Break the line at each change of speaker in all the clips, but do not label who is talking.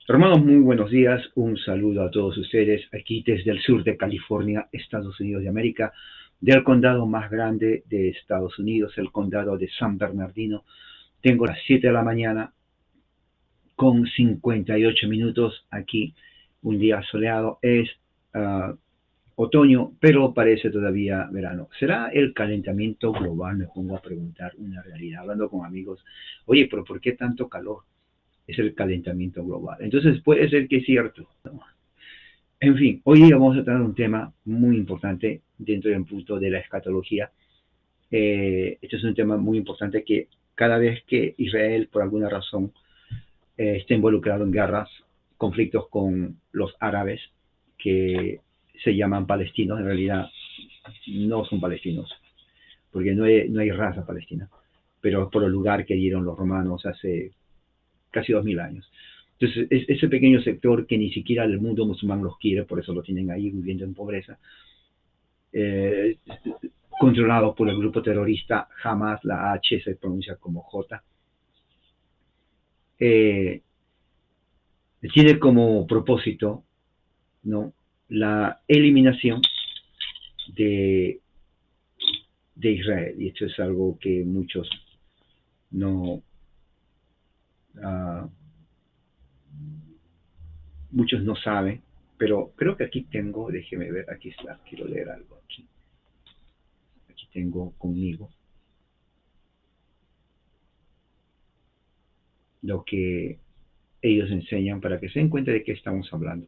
Hermanos, muy buenos días. Un saludo a todos ustedes aquí desde el sur de California, Estados Unidos de América, del condado más grande de Estados Unidos, el condado de San Bernardino. Tengo las 7 de la mañana con 58 minutos aquí, un día soleado. Es otoño, pero parece todavía verano. ¿Será el calentamiento global? Me pongo a preguntar una realidad, hablando con amigos. Oye, pero ¿por qué tanto calor? Es el calentamiento global. Entonces puede ser que es cierto, ¿no? En fin, hoy día vamos a tratar un tema muy importante dentro del punto de la escatología. Este es un tema muy importante que cada vez que Israel, por alguna razón, está involucrado en guerras, conflictos con los árabes, que se llaman palestinos, en realidad no son palestinos, porque no hay raza palestina, pero es por el lugar que dieron los romanos hace casi 2000 años. Entonces, es ese pequeño sector que ni siquiera el mundo musulmán los quiere, por eso lo tienen ahí viviendo en pobreza, eh, controlado por el grupo terrorista Hamas, la H se pronuncia como J, eh, tiene como propósito, ¿no?, la eliminación de, de Israel. Y esto es algo que muchos no, uh, muchos no saben, pero creo que aquí tengo, déjeme ver, aquí está, quiero leer algo aquí. Aquí tengo conmigo lo que ellos enseñan para que se den cuenta de qué estamos hablando.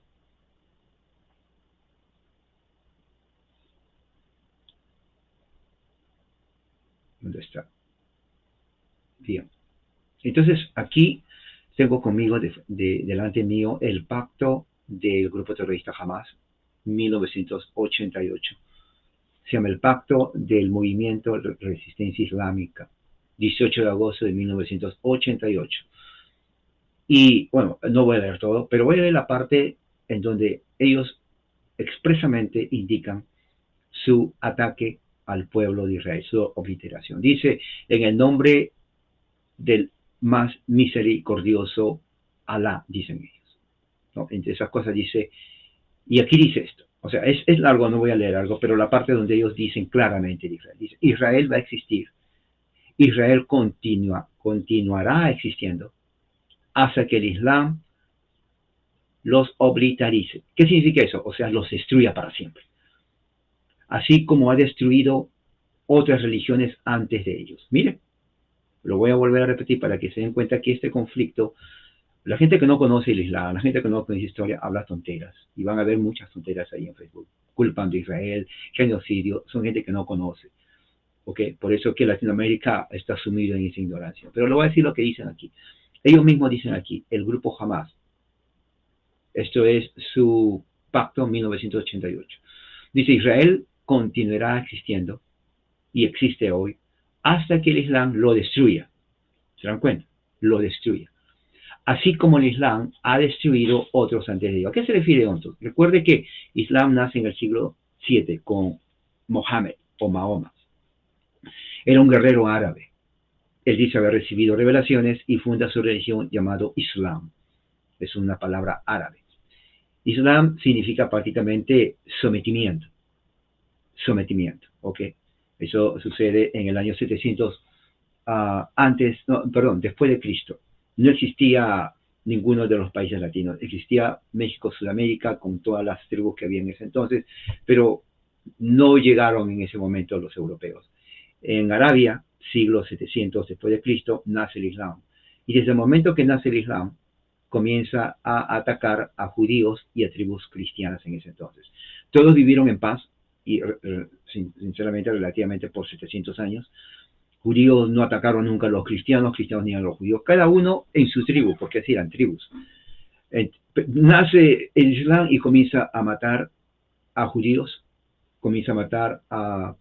¿Dónde está? Bien. Entonces, aquí tengo conmigo, delante mío, el pacto del grupo terrorista Hamas, 1988. Se llama el Pacto del Movimiento de Resistencia Islámica, 18 de agosto de 1988. Y bueno, no voy a leer todo, pero voy a leer la parte en donde ellos expresamente indican su ataque al pueblo de Israel, su obliteración. Dice, en el nombre del más misericordioso Alá, dicen ellos, ¿no? Entre esas cosas dice, y aquí dice esto, o sea, es largo, no voy a leer algo, pero la parte donde ellos dicen claramente de Israel, dice, Israel va a existir, Israel continuará existiendo hasta que el Islam los oblitarice. ¿Qué significa eso? O sea, los destruya para siempre. Así como ha destruido otras religiones antes de ellos. Miren, lo voy a volver a repetir para que se den cuenta que este conflicto, la gente que no conoce el Islam, la gente que no conoce historia, habla tonteras. Y van a ver muchas tonteras ahí en Facebook. Culpan de Israel, genocidio, son gente que no conoce. ¿Okay? Por eso que Latinoamérica está sumido en esa ignorancia. Pero le voy a decir lo que dicen aquí. Ellos mismos dicen aquí, el grupo Hamas. Esto es su pacto 1988. Dice, Israel continuará existiendo y existe hoy hasta que el Islam lo destruya. ¿Se dan cuenta? Lo destruya. Así como el Islam ha destruido otros antes de ellos. ¿A qué se refiere otros? Recuerde que Islam nace en el siglo VII con Mohammed o Mahoma. Era un guerrero árabe. Él dice haber recibido revelaciones y funda su religión llamado Islam. Es una palabra árabe. Islam significa prácticamente sometimiento. Sometimiento, ¿ok? Eso sucede en el año 700 después de Cristo. No existía ninguno de los países latinos. Existía México, Sudamérica, con todas las tribus que había en ese entonces, pero no llegaron en ese momento los europeos. En Arabia, siglo 700 después de Cristo, nace el Islam. Y desde el momento que nace el Islam, comienza a atacar a judíos y a tribus cristianas en ese entonces. Todos vivieron en paz y sinceramente relativamente por 700 años. Judíos no atacaron nunca a los cristianos, cristianos ni a los judíos, cada uno en su tribu, porque así eran tribus. Nace el Islam y comienza a matar a judíos, comienza a matar a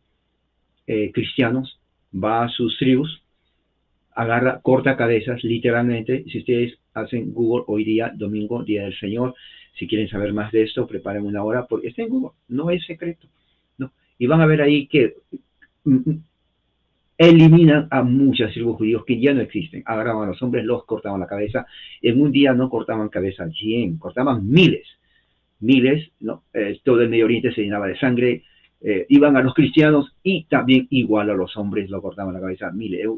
cristianos, va a sus tribus, agarra, corta cabezas, literalmente. Si ustedes hacen Google hoy día, domingo, Día del Señor, si quieren saber más de esto, preparen una hora, porque está en Google, no es secreto, ¿no? Y van a ver ahí que eliminan a muchas tribus judíos que ya no existen. Agarraban a los hombres, los cortaban la cabeza. En un día no cortaban cabeza al 100, cortaban miles, miles, ¿no? Todo el Medio Oriente se llenaba de sangre. Iban a los cristianos y también igual a los hombres lo cortaban la cabeza miles.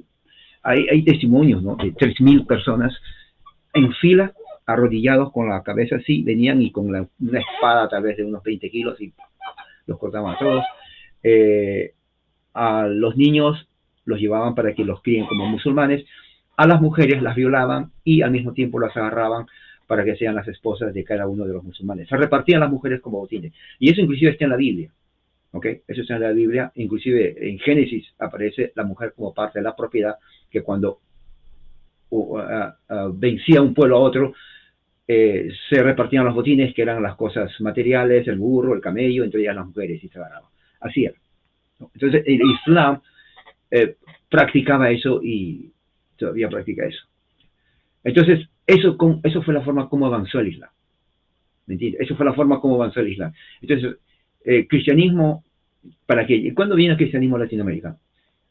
Hay testimonios, ¿no? De 3.000 personas en fila, arrodillados con la cabeza así, venían y con una espada tal vez de unos 20 kilos y los cortaban a todos. A los niños los llevaban para que los críen como musulmanes, a las mujeres las violaban y al mismo tiempo las agarraban para que sean las esposas de cada uno de los musulmanes. Se repartían las mujeres como botines. Y eso inclusive está en la Biblia. ¿Okay? Eso está en la Biblia. Inclusive en Génesis aparece la mujer como parte de la propiedad, que cuando vencía un pueblo a otro, se repartían los botines, que eran las cosas materiales, el burro, el camello, entre ellas las mujeres, y se agarraban. Así era. Entonces el Islam practicaba eso y todavía practica eso. Entonces eso fue la forma como avanzó el Islam. ¿Me entiendes? Eso fue la forma como avanzó el Islam. Entonces, cristianismo, ¿cuándo viene el cristianismo a Latinoamérica?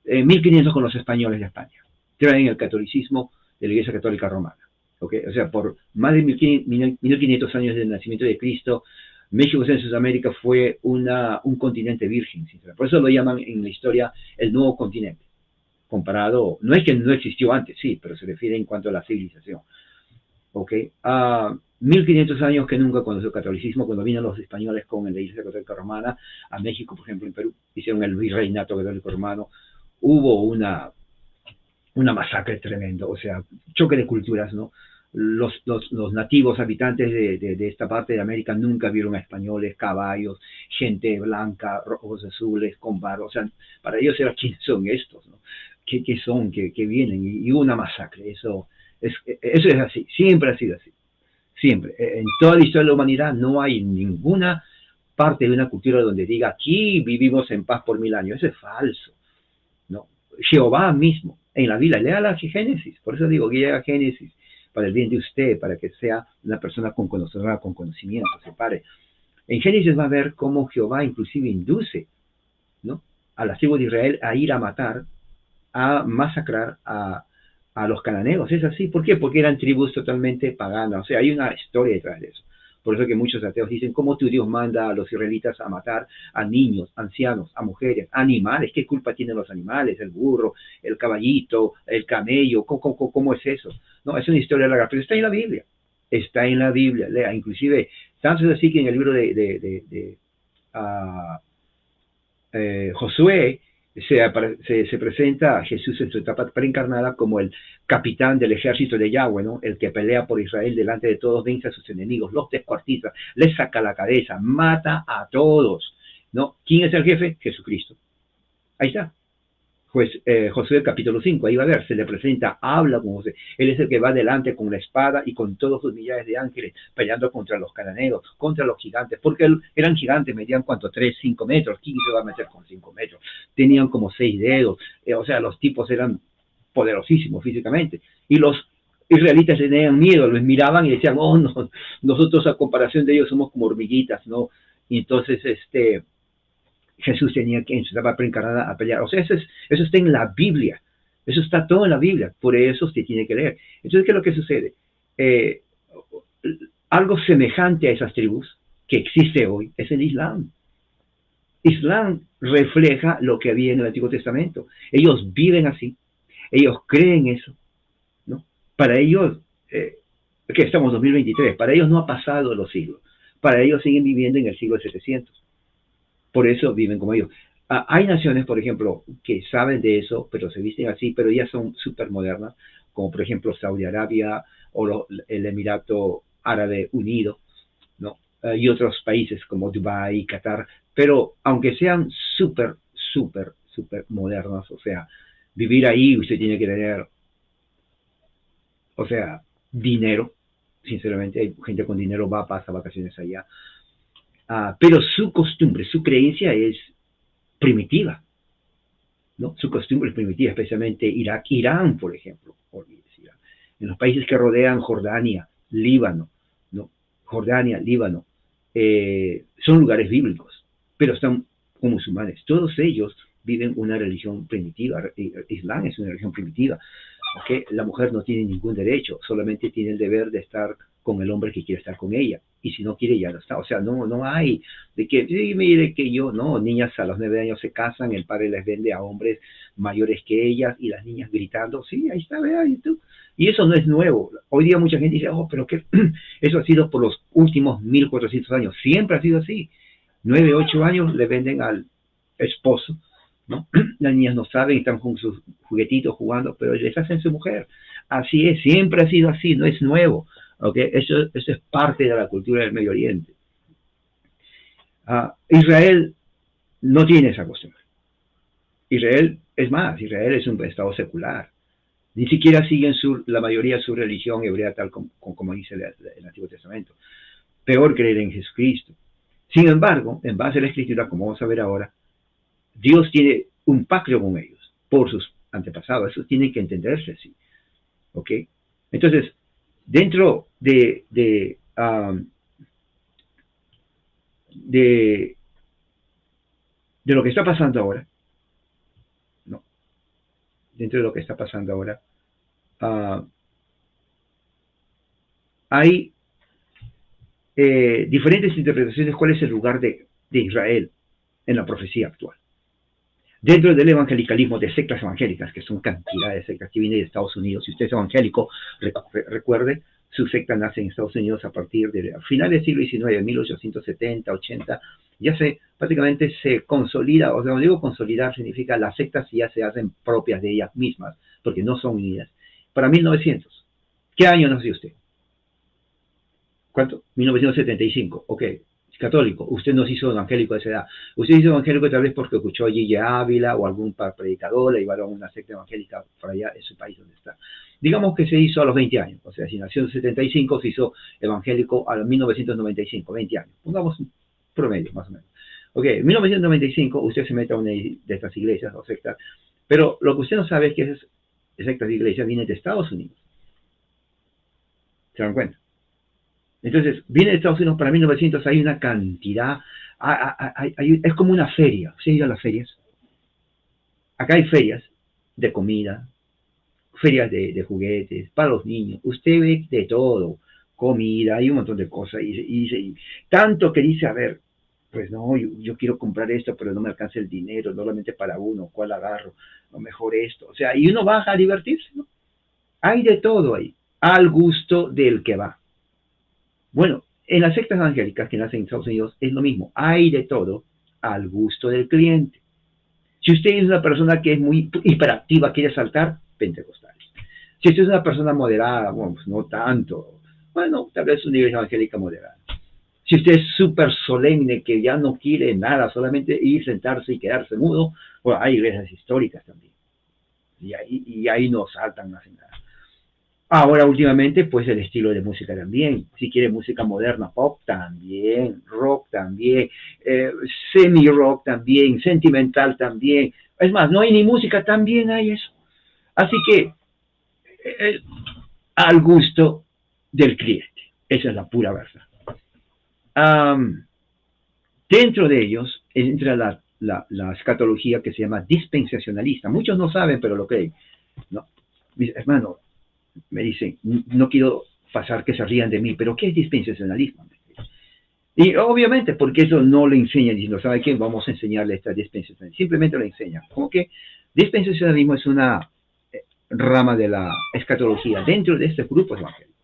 1500 con los españoles de España. Traen el catolicismo de la Iglesia Católica Romana. ¿Okay? O sea, por más de 1500 años del nacimiento de Cristo, México en Sudamérica fue un continente virgen. Por eso lo llaman en la historia el nuevo continente. Comparado, no es que no existió antes, sí, pero se refiere en cuanto a la civilización. ¿Okay? 1500 años que nunca conoció el catolicismo, cuando vinieron los españoles con la Iglesia Católica Romana a México, por ejemplo, en Perú, hicieron el virreinato católico romano, hubo una masacre tremendo, o sea, choque de culturas, ¿no? Los nativos habitantes de esta parte de América nunca vieron a españoles, caballos, gente blanca, ojos azules, con barro, o sea, para ellos era quiénes son estos, ¿no? ¿Qué son? ¿Qué vienen? Y hubo una masacre, eso es así, siempre ha sido así, siempre. En toda la historia de la humanidad no hay ninguna parte de una cultura donde diga aquí vivimos en paz por 1000 años, eso es falso, ¿no? Jehová mismo, en la Biblia, lea la Génesis, por eso digo que llega Génesis, para el bien de usted, para que sea una persona con conocimiento, se pare. En Génesis va a ver cómo Jehová inclusive induce, ¿no?, a las tribus de Israel a ir a matar, a masacrar a los cananeos. Es así. ¿Por qué? Porque eran tribus totalmente paganas. O sea, hay una historia detrás de eso. Por eso que muchos ateos dicen, ¿cómo tu Dios manda a los israelitas a matar a niños, ancianos, a mujeres, animales? ¿Qué culpa tienen los animales? El burro, el caballito, el camello. ¿Cómo es eso? No, es una historia larga, pero está en la Biblia. Está en la Biblia. Lea, inclusive, tanto es así que en el libro de Josué, se presenta a Jesús en su etapa preencarnada como el capitán del ejército de Yahweh, ¿no? El que pelea por Israel delante de todos, vence a sus enemigos, los descuartiza, les saca la cabeza, mata a todos, ¿no? ¿Quién es el jefe? Jesucristo. Ahí está. Pues Josué capítulo 5, ahí va a ver, se le presenta, habla con José. Él es el que va adelante con la espada y con todos sus millares de ángeles peleando contra los cananeos, contra los gigantes, porque eran gigantes, medían ¿cuánto? 3, 5 metros. ¿Quién se va a meter con 5 metros? Tenían como 6 dedos, o sea, los tipos eran poderosísimos físicamente. Y los israelitas tenían miedo, los miraban y decían, oh, no, nosotros a comparación de ellos somos como hormiguitas, ¿no? Y entonces, Jesús tenía que en su etapa preencarnada a pelear. O sea, eso está en la Biblia. Eso está todo en la Biblia. Por eso se tiene que leer. Entonces, ¿qué es lo que sucede? Algo semejante a esas tribus que existe hoy es el Islam. Islam refleja lo que había en el Antiguo Testamento. Ellos viven así. Ellos creen eso, ¿no? Para ellos, que estamos en 2023, para ellos no ha pasado los siglos. Para ellos siguen viviendo en el siglo 700. Por eso viven como ellos. Hay naciones, por ejemplo, que saben de eso, pero se visten así, pero ya son súper modernas, como por ejemplo Saudi Arabia o el Emirato Árabe Unido, ¿no? Y otros países como Dubái, Qatar, pero aunque sean súper modernos, o sea, vivir ahí usted tiene que tener, o sea, dinero, sinceramente, hay gente con dinero pasa vacaciones allá, pero su costumbre, su creencia es primitiva, ¿no? Su costumbre es primitiva, especialmente Irak, Irán, por ejemplo, en los países que rodean Jordania, Líbano, ¿no? Jordania, Líbano, son lugares bíblicos, pero están con musulmanes. Todos ellos viven una religión primitiva. Islam es una religión primitiva. ¿Okay? La mujer no tiene ningún derecho, solamente tiene el deber de estar con el hombre que quiere estar con ella. Y si no quiere, ya no está. O sea, no hay de que, sí, mire que yo, no, niñas a los 9 años se casan, el padre les vende a hombres mayores que ellas y las niñas gritando, sí, ahí está, vea, YouTube. Y eso no es nuevo. Hoy día mucha gente dice, oh, pero que eso ha sido por los últimos 1400 años. Siempre ha sido así. 9, 8 años le venden al esposo, ¿no? Las niñas no saben, están con sus juguetitos jugando, pero les hacen su mujer. Así es, siempre ha sido así, no es nuevo. ¿Okay? Eso es parte de la cultura del Medio Oriente. Israel no tiene esa costumbre. Israel, es más, Israel es un estado secular. Ni siquiera siguen la mayoría su religión hebrea tal como dice el Antiguo Testamento. Peor creer en Jesucristo. Sin embargo, en base a la Escritura, como vamos a ver ahora, Dios tiene un pacto con ellos por sus antepasados. Eso tiene que entenderse así. ¿Ok? Entonces, dentro de lo que está pasando ahora, no, dentro de lo que está pasando ahora, hay diferentes interpretaciones cuál es el lugar de Israel en la profecía actual. Dentro del evangelicalismo de sectas evangélicas, que son cantidades de sectas que vienen de Estados Unidos, si usted es evangélico, recuerde, su secta nace en Estados Unidos a partir de finales del siglo XIX, 1870, 80, ya prácticamente se consolida, o sea, cuando digo consolidar significa las sectas ya se hacen propias de ellas mismas, porque no son unidas. Para 1900, ¿qué año nació usted? ¿Cuánto? 1975, ok. Católico, usted no se hizo evangélico a esa edad. Usted se hizo evangélico tal vez porque escuchó a Gigi Ávila o algún predicador, le llevaron a una secta evangélica para allá en su país donde está. Digamos que se hizo a los 20 años, o sea, si nació en 75, se hizo evangélico a los 1995, 20 años. Pongamos un promedio, más o menos. Ok, en 1995 usted se mete a una de estas iglesias o sectas, pero lo que usted no sabe es que esas sectas de iglesias vienen de Estados Unidos. ¿Se dan cuenta? Entonces, viene de Estados Unidos para 1900, hay una cantidad, es como una feria. ¿Se ha ido a las ferias? Acá hay ferias de comida, ferias de juguetes, para los niños. Usted ve de todo, comida, hay un montón de cosas. Y tanto que dice, a ver, pues no, yo quiero comprar esto, pero no me alcanza el dinero, solamente para uno, ¿cuál agarro? O mejor esto. O sea, y uno va a divertirse, ¿no? Hay de todo ahí, al gusto del que va. Bueno, en las sectas evangélicas que nacen en Estados Unidos es lo mismo. Hay de todo al gusto del cliente. Si usted es una persona que es muy hiperactiva, quiere saltar, pentecostales. Si usted es una persona moderada, bueno, pues no tanto. Bueno, tal vez una iglesia evangélica moderada. Si usted es súper solemne, que ya no quiere nada, solamente ir, sentarse y quedarse mudo, bueno, hay iglesias históricas también. Y ahí no saltan, no hacen nada. Ahora últimamente pues el estilo de música también, si quiere música moderna, pop también, rock también, semi-rock también, sentimental también, es más, no hay ni música, también hay eso. Así que al gusto del cliente, esa es la pura verdad. Dentro de ellos entra la escatología que se llama dispensacionalista, muchos no saben pero lo creen, ¿no? Mis hermanos, me dicen, no quiero pasar que se rían de mí, pero ¿qué es dispensacionalismo? Y obviamente, porque eso no le enseñan, diciendo, ¿sabe qué? Vamos a enseñarle esta dispensacionalismo. Simplemente lo enseñan. Como que dispensacionalismo es una rama de la escatología dentro de este grupo evangélico.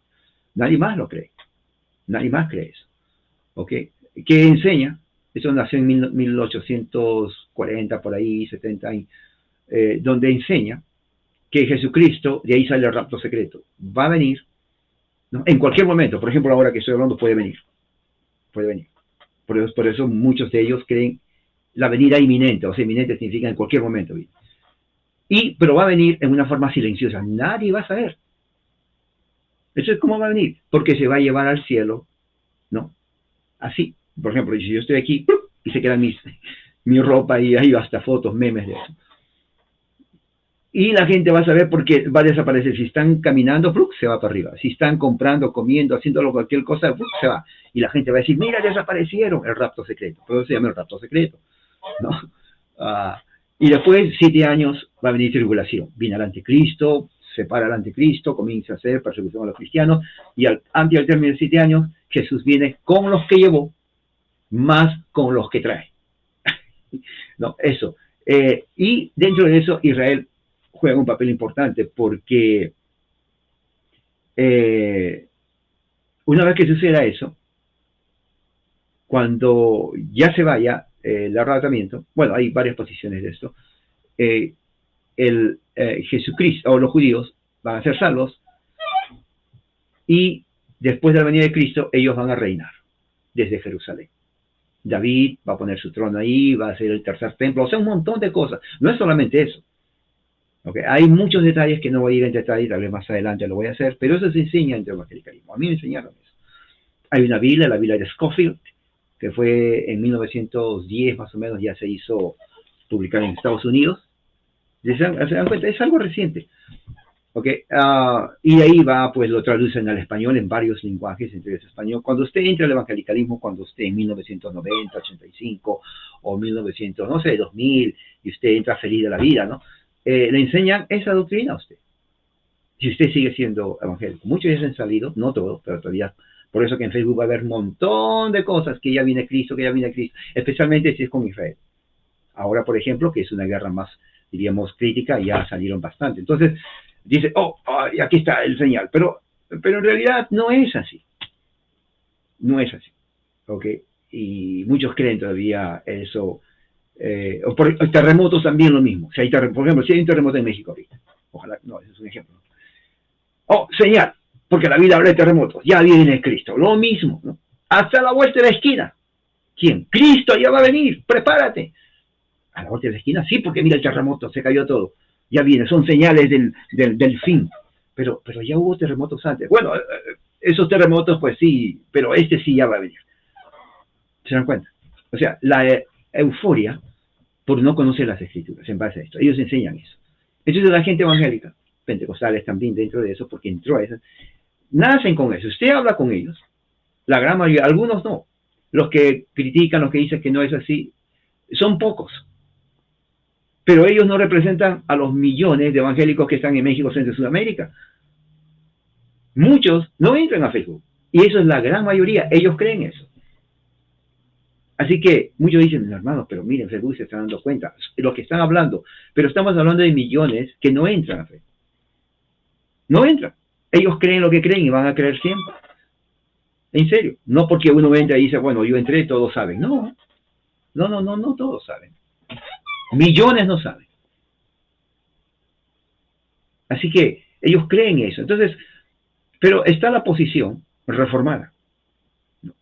Nadie más lo cree. Nadie más cree eso. ¿Ok? ¿Qué enseña? Eso nació en 1840, por ahí, 70 años, donde enseña que Jesucristo, de ahí sale el rapto secreto, va a venir, ¿no? En cualquier momento. Por ejemplo, ahora que estoy hablando, puede venir. Puede venir. Por eso muchos de ellos creen la venida inminente. O sea, inminente significa en cualquier momento. Pero va a venir en una forma silenciosa. Nadie va a saber. Eso es cómo va a venir. Porque se va a llevar al cielo, ¿no? Así. Por ejemplo, si yo estoy aquí y se queda mi ropa y hay hasta fotos, memes de eso. Y la gente va a saber porque va a desaparecer. Si están caminando, se va para arriba. Si están comprando, comiendo, haciéndolo cualquier cosa, se va. Y la gente va a decir, mira, desaparecieron. El rapto secreto. Por eso se llama el rapto secreto, ¿no? Y después, 7 años, va a venir tribulación. Viene el anticristo, separa al anticristo, comienza a hacer persecución a los cristianos, y antes del término de 7 años, Jesús viene con los que llevó, más con los que trae. No, eso. Y dentro de eso, Israel juega un papel importante porque una vez que suceda eso, cuando ya se vaya el arrebatamiento, bueno, hay varias posiciones de esto, Jesucristo o los judíos van a ser salvos y después de la venida de Cristo ellos van a reinar desde Jerusalén. David va a poner su trono ahí, va a ser el tercer templo, o sea, un montón de cosas. No es solamente eso. Okay. Hay muchos detalles que no voy a ir en detalle, tal vez más adelante lo voy a hacer, pero eso se enseña entre el evangelicalismo. A mí me enseñaron eso. Hay una Biblia, la Biblia de Scofield, que fue en 1910 más o menos, ya se hizo publicar en Estados Unidos. ¿Se dan cuenta? Es algo reciente. Okay. Y ahí va, pues lo traducen al español en varios lenguajes, entre ellos español. Cuando usted entra al evangelicalismo, cuando usted en 1990, 85 o 1900, no sé, 2000, y usted entra feliz de la vida, ¿no? Le enseñan esa doctrina a usted. Si usted sigue siendo evangélico. Muchos ya se han salido, no todos, pero todavía. Por eso que en Facebook va a haber un montón de cosas, que ya viene Cristo, que ya viene Cristo, especialmente si es con Israel. Ahora, por ejemplo, que es una guerra más, diríamos, crítica, ya salieron bastante. Entonces, dice, y aquí está el señal. Pero en realidad no es así. No es así. ¿Ok? Y muchos creen todavía eso. Por terremotos también lo mismo. Si hay por ejemplo, si hay un terremoto en México ahorita. Ojalá, no, ese es un ejemplo. Señal, porque la vida habla de terremotos. Ya viene Cristo. Lo mismo, ¿no? Hasta la vuelta de la esquina. ¿Quién? Cristo ya va a venir. Prepárate. A la vuelta de la esquina, sí, porque mira el terremoto, se cayó todo. Ya viene, son señales del fin. Pero ya hubo terremotos antes. Bueno, esos terremotos, pues sí, pero este sí ya va a venir. ¿Se dan cuenta? O sea, la euforia por no conocer las escrituras en base a esto. Ellos enseñan eso. Entonces la gente evangélica, pentecostales también dentro de eso, porque entró a eso, nacen con eso. Usted habla con ellos, la gran mayoría, algunos no. Los que critican, los que dicen que no es así, son pocos. Pero ellos no representan a los millones de evangélicos que están en México, Centro y Sudamérica. Muchos no entran a Facebook. Y eso es la gran mayoría. Ellos creen eso. Así que muchos dicen, hermanos, pero miren, Facebook se está dando cuenta. Los que están hablando. Pero estamos hablando de millones que no entran a Facebook. No entran. Ellos creen lo que creen y van a creer siempre. En serio. No porque uno entra y dice, bueno, yo entré, todos saben. No. No todos saben. Millones no saben. Así que ellos creen eso. Entonces, pero está la posición reformada.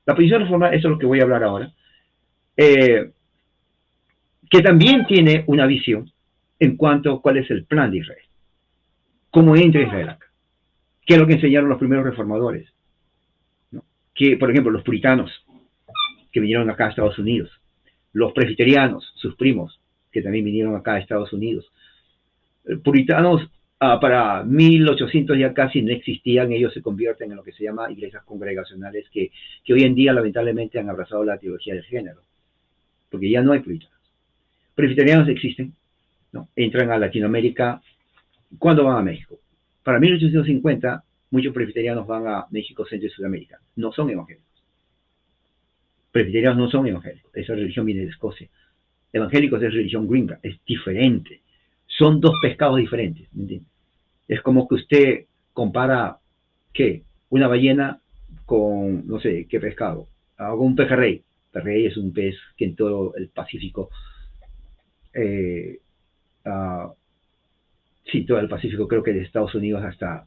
La posición reformada, eso es lo que voy a hablar ahora, que también tiene una visión en cuanto a cuál es el plan de Israel. Cómo entra Israel acá. ¿Qué es lo que enseñaron los primeros reformadores? ¿No? Que, por ejemplo, los puritanos, que vinieron acá a Estados Unidos. Los presbiterianos, sus primos, que también vinieron acá a Estados Unidos. Puritanos, para 1800 ya casi no existían, ellos se convierten en lo que se llama iglesias congregacionales, que hoy en día lamentablemente han abrazado la teología del género, porque ya no hay puritanos. Presbiterianos existen, ¿no? Entran a Latinoamérica. ¿Cuándo van a México? Para 1850, muchos presbiterianos van a México, Centro y Sudamérica. No son evangélicos. Presbiterianos no son evangélicos. Esa religión viene de Escocia. Evangélicos es religión gringa, es diferente. Son dos pescados diferentes, ¿me entiendes? Es como que usted compara, ¿qué? Una ballena con, no sé, ¿qué pescado? Con un pejerrey. Pejerrey es un pez que en todo el Pacífico, sí, todo el Pacífico, creo que de Estados Unidos hasta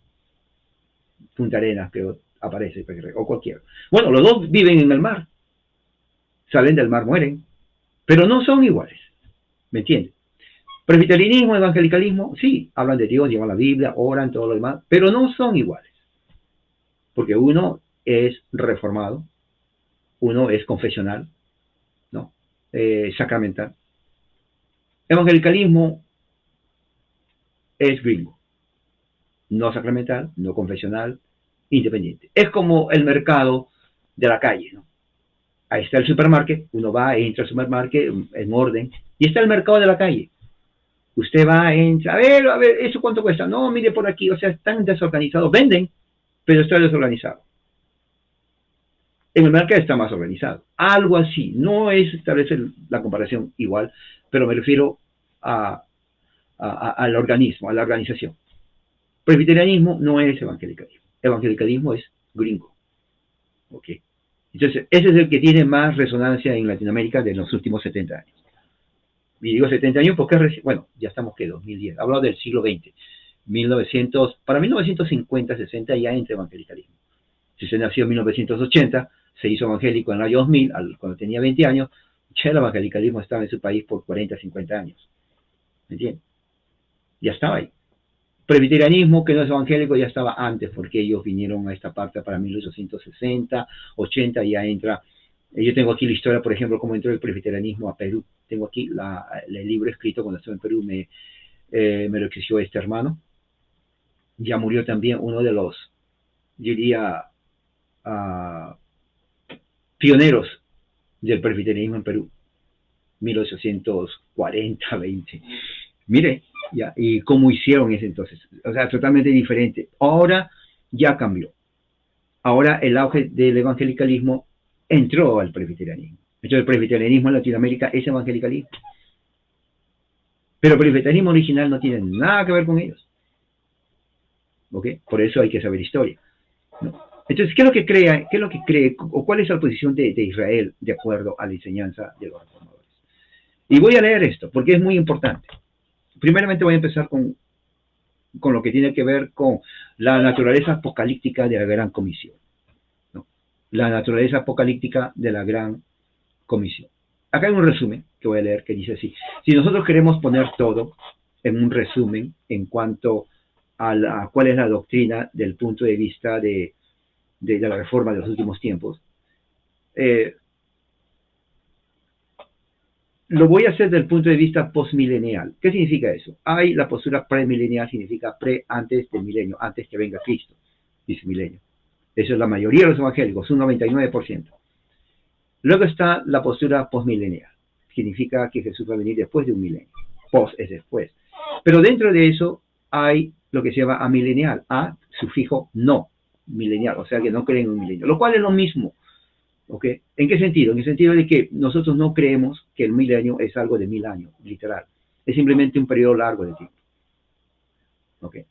Punta Arenas, creo, aparece el pejerrey, o cualquiera. Bueno, los dos viven en el mar. Salen del mar, mueren. Pero no son iguales, ¿me entiendes? Presbiterianismo, evangelicalismo, sí, hablan de Dios, llevan la Biblia, oran, todo lo demás, pero no son iguales. Porque uno es reformado, uno es confesional, ¿no? Sacramental. Evangelicalismo es gringo, no sacramental, no confesional, independiente. Es como el mercado de la calle, ¿no? Ahí está el supermercado, uno va, entra al supermercado en orden, y está el mercado de la calle. Usted va, entra, a ver, ¿eso cuánto cuesta? No, mire por aquí, o sea, están desorganizados. Venden, pero está desorganizado. En el mercado está más organizado. Algo así. No es tal vez la comparación igual, pero me refiero al organismo, a la organización. Presbiterianismo no es evangelicalismo. Evangelicalismo es gringo. ¿Ok? Entonces, ese es el que tiene más resonancia en Latinoamérica de los últimos 70 años. Y digo 70 años porque, bueno, ya estamos que 2010. Hablo del siglo XX. Para 1950, 60 ya entra evangelicalismo. Si se nació en 1980, se hizo evangélico en el año 2000, cuando tenía 20 años, ya el evangelicalismo estaba en su país por 40, 50 años. ¿Me entiendes? Ya estaba ahí. Presbiterianismo, que no es evangélico, ya estaba antes, porque ellos vinieron a esta parte para 1860, 80, ya entra. Yo tengo aquí la historia, por ejemplo, cómo entró el presbiterianismo a Perú. Tengo aquí el libro escrito cuando estuve en Perú, me lo escribió este hermano. Ya murió también uno de los, diría, pioneros del presbiterianismo en Perú, 1840, 20. Mire, ya, y cómo hicieron ese entonces. O sea, totalmente diferente. Ahora ya cambió. Ahora el auge del evangelicalismo entró al presbiterianismo. Entonces el presbiterianismo en Latinoamérica es evangelicalismo. Pero el presbiterianismo original no tiene nada que ver con ellos. ¿Ok? Por eso hay que saber historia. ¿No? Entonces, ¿qué es lo que cree, o cuál es la posición de Israel de acuerdo a la enseñanza de los reformadores? Y voy a leer esto, porque es muy importante. Primeramente voy a empezar con lo que tiene que ver con la naturaleza apocalíptica de la Gran Comisión. ¿No? La naturaleza apocalíptica de la Gran Comisión. Acá hay un resumen que voy a leer que dice así. Si nosotros queremos poner todo en un resumen en cuanto a cuál es la doctrina del punto de vista de la reforma de los últimos tiempos, lo voy a hacer desde el punto de vista postmilenial. ¿Qué significa eso? Hay la postura premilenial, significa antes del milenio, antes que venga Cristo, dice milenio. Eso es la mayoría de los evangélicos, un 99%. Luego está la postura postmilenial, significa que Jesús va a venir después de un milenio. Post es después. Pero dentro de eso hay lo que se llama amilenial, a sufijo no, milenial, o sea que no creen en un milenio, lo cual es lo mismo. ¿Okay? ¿En qué sentido? En el sentido de que nosotros no creemos que el milenio es algo de 1000 años, literal. Es simplemente un periodo largo de tiempo. ¿Okay?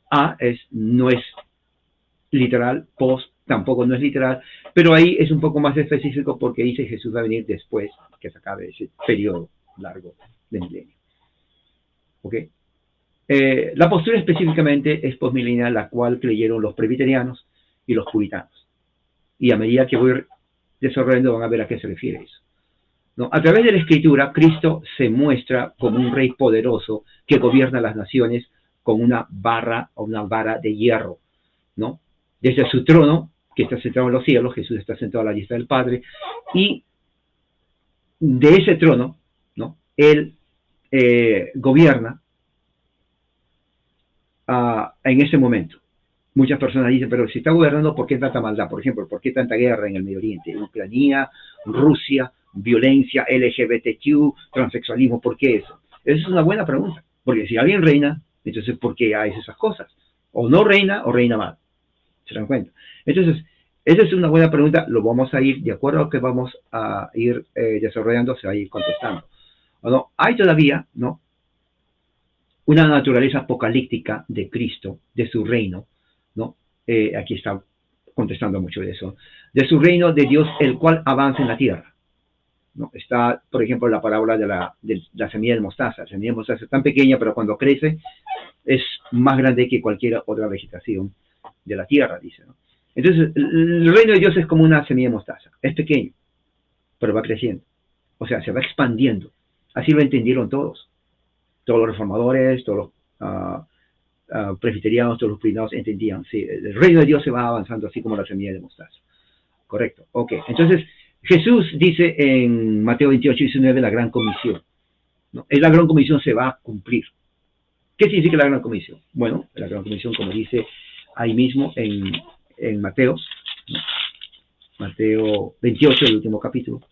No es literal, post tampoco no es literal, pero ahí es un poco más específico porque dice Jesús va a venir después que se acabe ese periodo largo de milenio. ¿Okay? La postura específicamente es postmilenial, la cual creyeron los presbiterianos y los puritanos. Y a medida que voy desarrollando van a ver a qué se refiere eso. ¿No? A través de la Escritura, Cristo se muestra como un rey poderoso que gobierna las naciones con una vara o una vara de hierro. ¿No? Desde su trono, que está sentado en los cielos, Jesús está sentado a la diestra del Padre, y de ese trono, ¿no? Él gobierna en ese momento. Muchas personas dicen, pero si está gobernando, ¿por qué tanta maldad? Por ejemplo, ¿por qué tanta guerra en el Medio Oriente? Ucrania, Rusia, violencia, LGBTQ, transexualismo, ¿por qué eso? Esa es una buena pregunta, porque si alguien reina, entonces ¿por qué hay esas cosas? O no reina o reina mal. ¿Se dan cuenta? Entonces, esa es una buena pregunta, lo vamos a ir, de acuerdo a lo que vamos a ir desarrollando, se va a ir contestando. ¿O no? Hay todavía, ¿no? Una naturaleza apocalíptica de Cristo, de su reino, ¿no? Aquí está contestando mucho de eso. De su reino de Dios, el cual avanza en la tierra. ¿No? Está, por ejemplo, la parábola de la semilla de mostaza. La semilla de mostaza es tan pequeña, pero cuando crece es más grande que cualquier otra vegetación de la tierra, dice. ¿No? Entonces, el reino de Dios es como una semilla de mostaza. Es pequeño, pero va creciendo. O sea, se va expandiendo. Así lo entendieron todos. Todos los reformadores, todos los presbiterianos, todos los puritanos entendían. Sí, el reino de Dios se va avanzando así como la semilla de mostaza. Correcto. Ok. Entonces, Jesús dice en Mateo 28, 19, la gran comisión. ¿No? La gran comisión se va a cumplir. ¿Qué significa la gran comisión? Bueno, la gran comisión, como dice ahí mismo en Mateo, ¿no? Mateo 28, el último capítulo.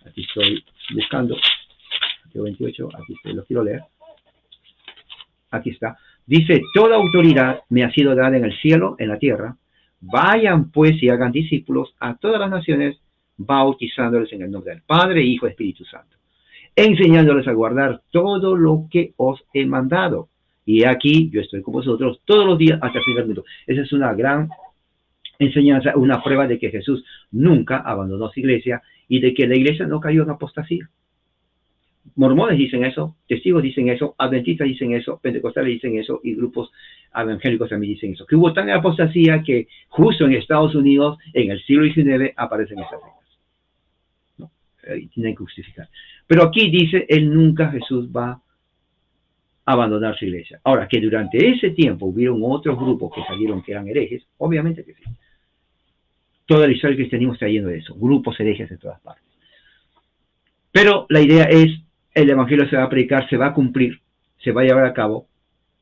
Aquí estoy buscando. Mateo 28, aquí estoy, lo quiero leer. Aquí está. Dice, toda autoridad me ha sido dada en el cielo, en la tierra. Vayan pues y hagan discípulos a todas las naciones, bautizándoles en el nombre del Padre, Hijo y Espíritu Santo, enseñándoles a guardar todo lo que os he mandado. Y aquí yo estoy con vosotros todos los días hasta el fin del mundo. Esa es una gran enseñanza, una prueba de que Jesús nunca abandonó su iglesia y de que la iglesia no cayó en apostasía. Mormones dicen eso, testigos dicen eso, adventistas dicen eso, pentecostales dicen eso y grupos evangélicos también dicen eso. Que hubo tan apostasía que justo en Estados Unidos, en el siglo XIX, aparecen esas reglas. No, tienen que justificar. Pero aquí dice, él nunca, Jesús, va a abandonar su iglesia. Ahora, que durante ese tiempo hubieron otros grupos que salieron que eran herejes, obviamente que sí. Toda la historia del cristianismo está lleno de eso, grupos herejes de todas partes. Pero la idea es, el evangelio se va a predicar, se va a cumplir, se va a llevar a cabo,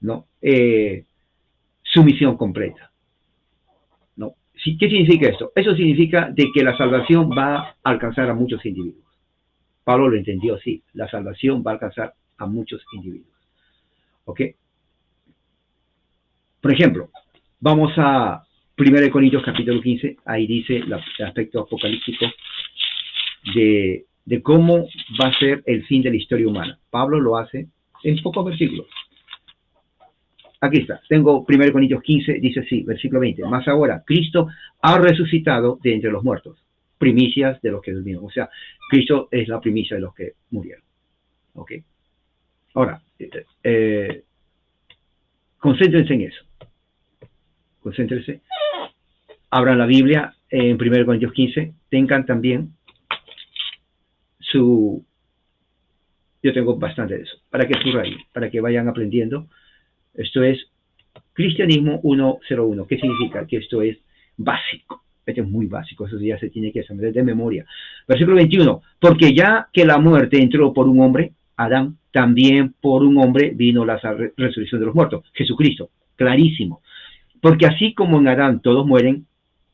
¿no? Su misión completa, ¿no? ¿Qué significa esto? Eso significa de que la salvación va a alcanzar a muchos individuos. Pablo lo entendió así, la salvación va a alcanzar a muchos individuos. ¿Ok? Por ejemplo, vamos a 1 Corintios capítulo 15, ahí dice el aspecto apocalíptico de cómo va a ser el fin de la historia humana. Pablo lo hace en pocos versículos. Aquí está, tengo 1 Corintios 15, dice así, versículo 20. Más ahora, Cristo ha resucitado de entre los muertos, primicias de los que durmieron. O sea, Cristo es la primicia de los que murieron. ¿Ok? Ahora, concéntrense en eso. Concéntrense. Abran la Biblia en 1 Corintios 15. Tengan también yo tengo bastante de eso, para que subrayen, para que vayan aprendiendo. Esto es Cristianismo 101. ¿Qué significa? Que esto es básico. Esto es muy básico, eso ya se tiene que saber de memoria. Versículo 21. Porque ya que la muerte entró por un hombre, Adán, también por un hombre vino la resurrección de los muertos, Jesucristo. Clarísimo. Porque así como en Adán todos mueren,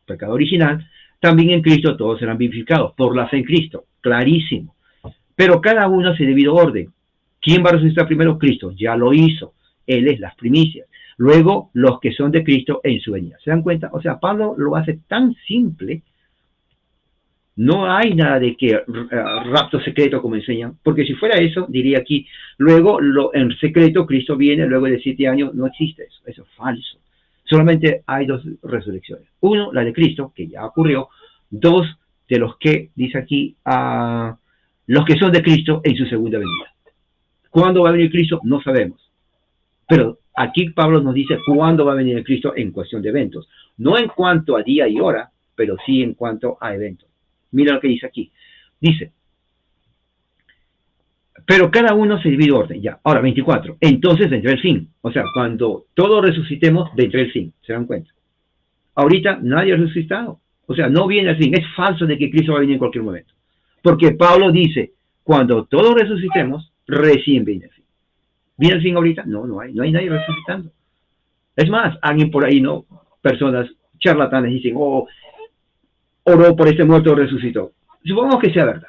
pecado original, también en Cristo todos serán vivificados por la fe en Cristo. Clarísimo. Pero cada uno a su debido orden. ¿Quién va a resucitar primero? Cristo. Ya lo hizo. Él es las primicias. Luego, los que son de Cristo en su venida. ¿Se dan cuenta? O sea, Pablo lo hace tan simple. No hay nada de que rapto secreto como enseñan. Porque si fuera eso, diría aquí, luego en secreto Cristo viene, luego de 7 años, no existe eso. Eso es falso. Solamente hay 2 resurrecciones. Uno, la de Cristo, que ya ocurrió. 2, de los que, dice aquí, los que son de Cristo en su segunda venida. ¿Cuándo va a venir Cristo? No sabemos. Pero aquí Pablo nos dice cuándo va a venir el Cristo en cuestión de eventos. No en cuanto a día y hora, pero sí en cuanto a eventos. Mira lo que dice aquí. Dice, pero cada uno se divide orden. Ya, ahora 24. Entonces vendrá el fin. O sea, cuando todos resucitemos, vendrá el fin. ¿Se dan cuenta? Ahorita nadie ha resucitado. O sea, no viene el fin. Es falso de que Cristo va a venir en cualquier momento. Porque Pablo dice, cuando todos resucitemos, recién viene el fin. ¿Viene el fin ahorita? No, no hay nadie resucitando. Es más, alguien por ahí, ¿no? Personas charlatanes dicen, oró por este muerto, resucitó. Supongamos que sea verdad.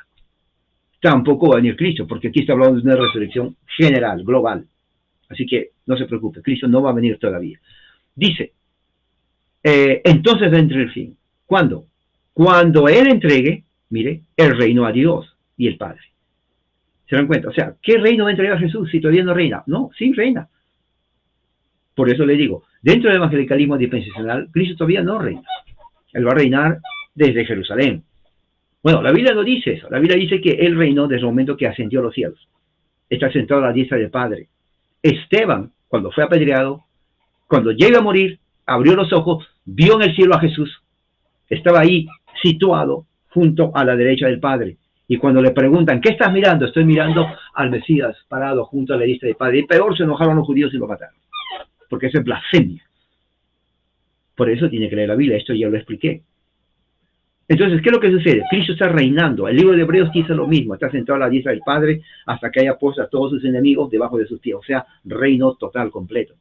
Tampoco va a venir Cristo, porque aquí está hablando de una resurrección general, global. Así que no se preocupe, Cristo no va a venir todavía. Dice, entonces vendrá el fin. ¿Cuándo? Cuando Él entregue, mire, el reino a Dios y el Padre. ¿Se dan cuenta? O sea, ¿qué reino va a entregar Jesús si todavía no reina? No, sí reina. Por eso le digo, dentro del evangelicalismo dispensacional, Cristo todavía no reina. Él va a reinar desde Jerusalén. Bueno, la Biblia no dice eso. La Biblia dice que Él reinó desde el momento que ascendió a los cielos. Está sentado a la diestra del Padre. Esteban, cuando fue apedreado, cuando llega a morir, abrió los ojos, vio en el cielo a Jesús. Estaba ahí situado junto a la derecha del Padre. Y cuando le preguntan, ¿qué estás mirando? Estoy mirando al Mesías parado junto a la diestra del Padre. Y peor, se enojaron los judíos y lo mataron. Porque eso es blasfemia. Por eso tiene que leer la Biblia. Esto ya lo expliqué. Entonces, ¿qué es lo que sucede? Cristo está reinando. El libro de Hebreos dice lo mismo. Está sentado a la diestra del Padre hasta que haya puesto a todos sus enemigos debajo de sus pies. O sea, reino total, completo.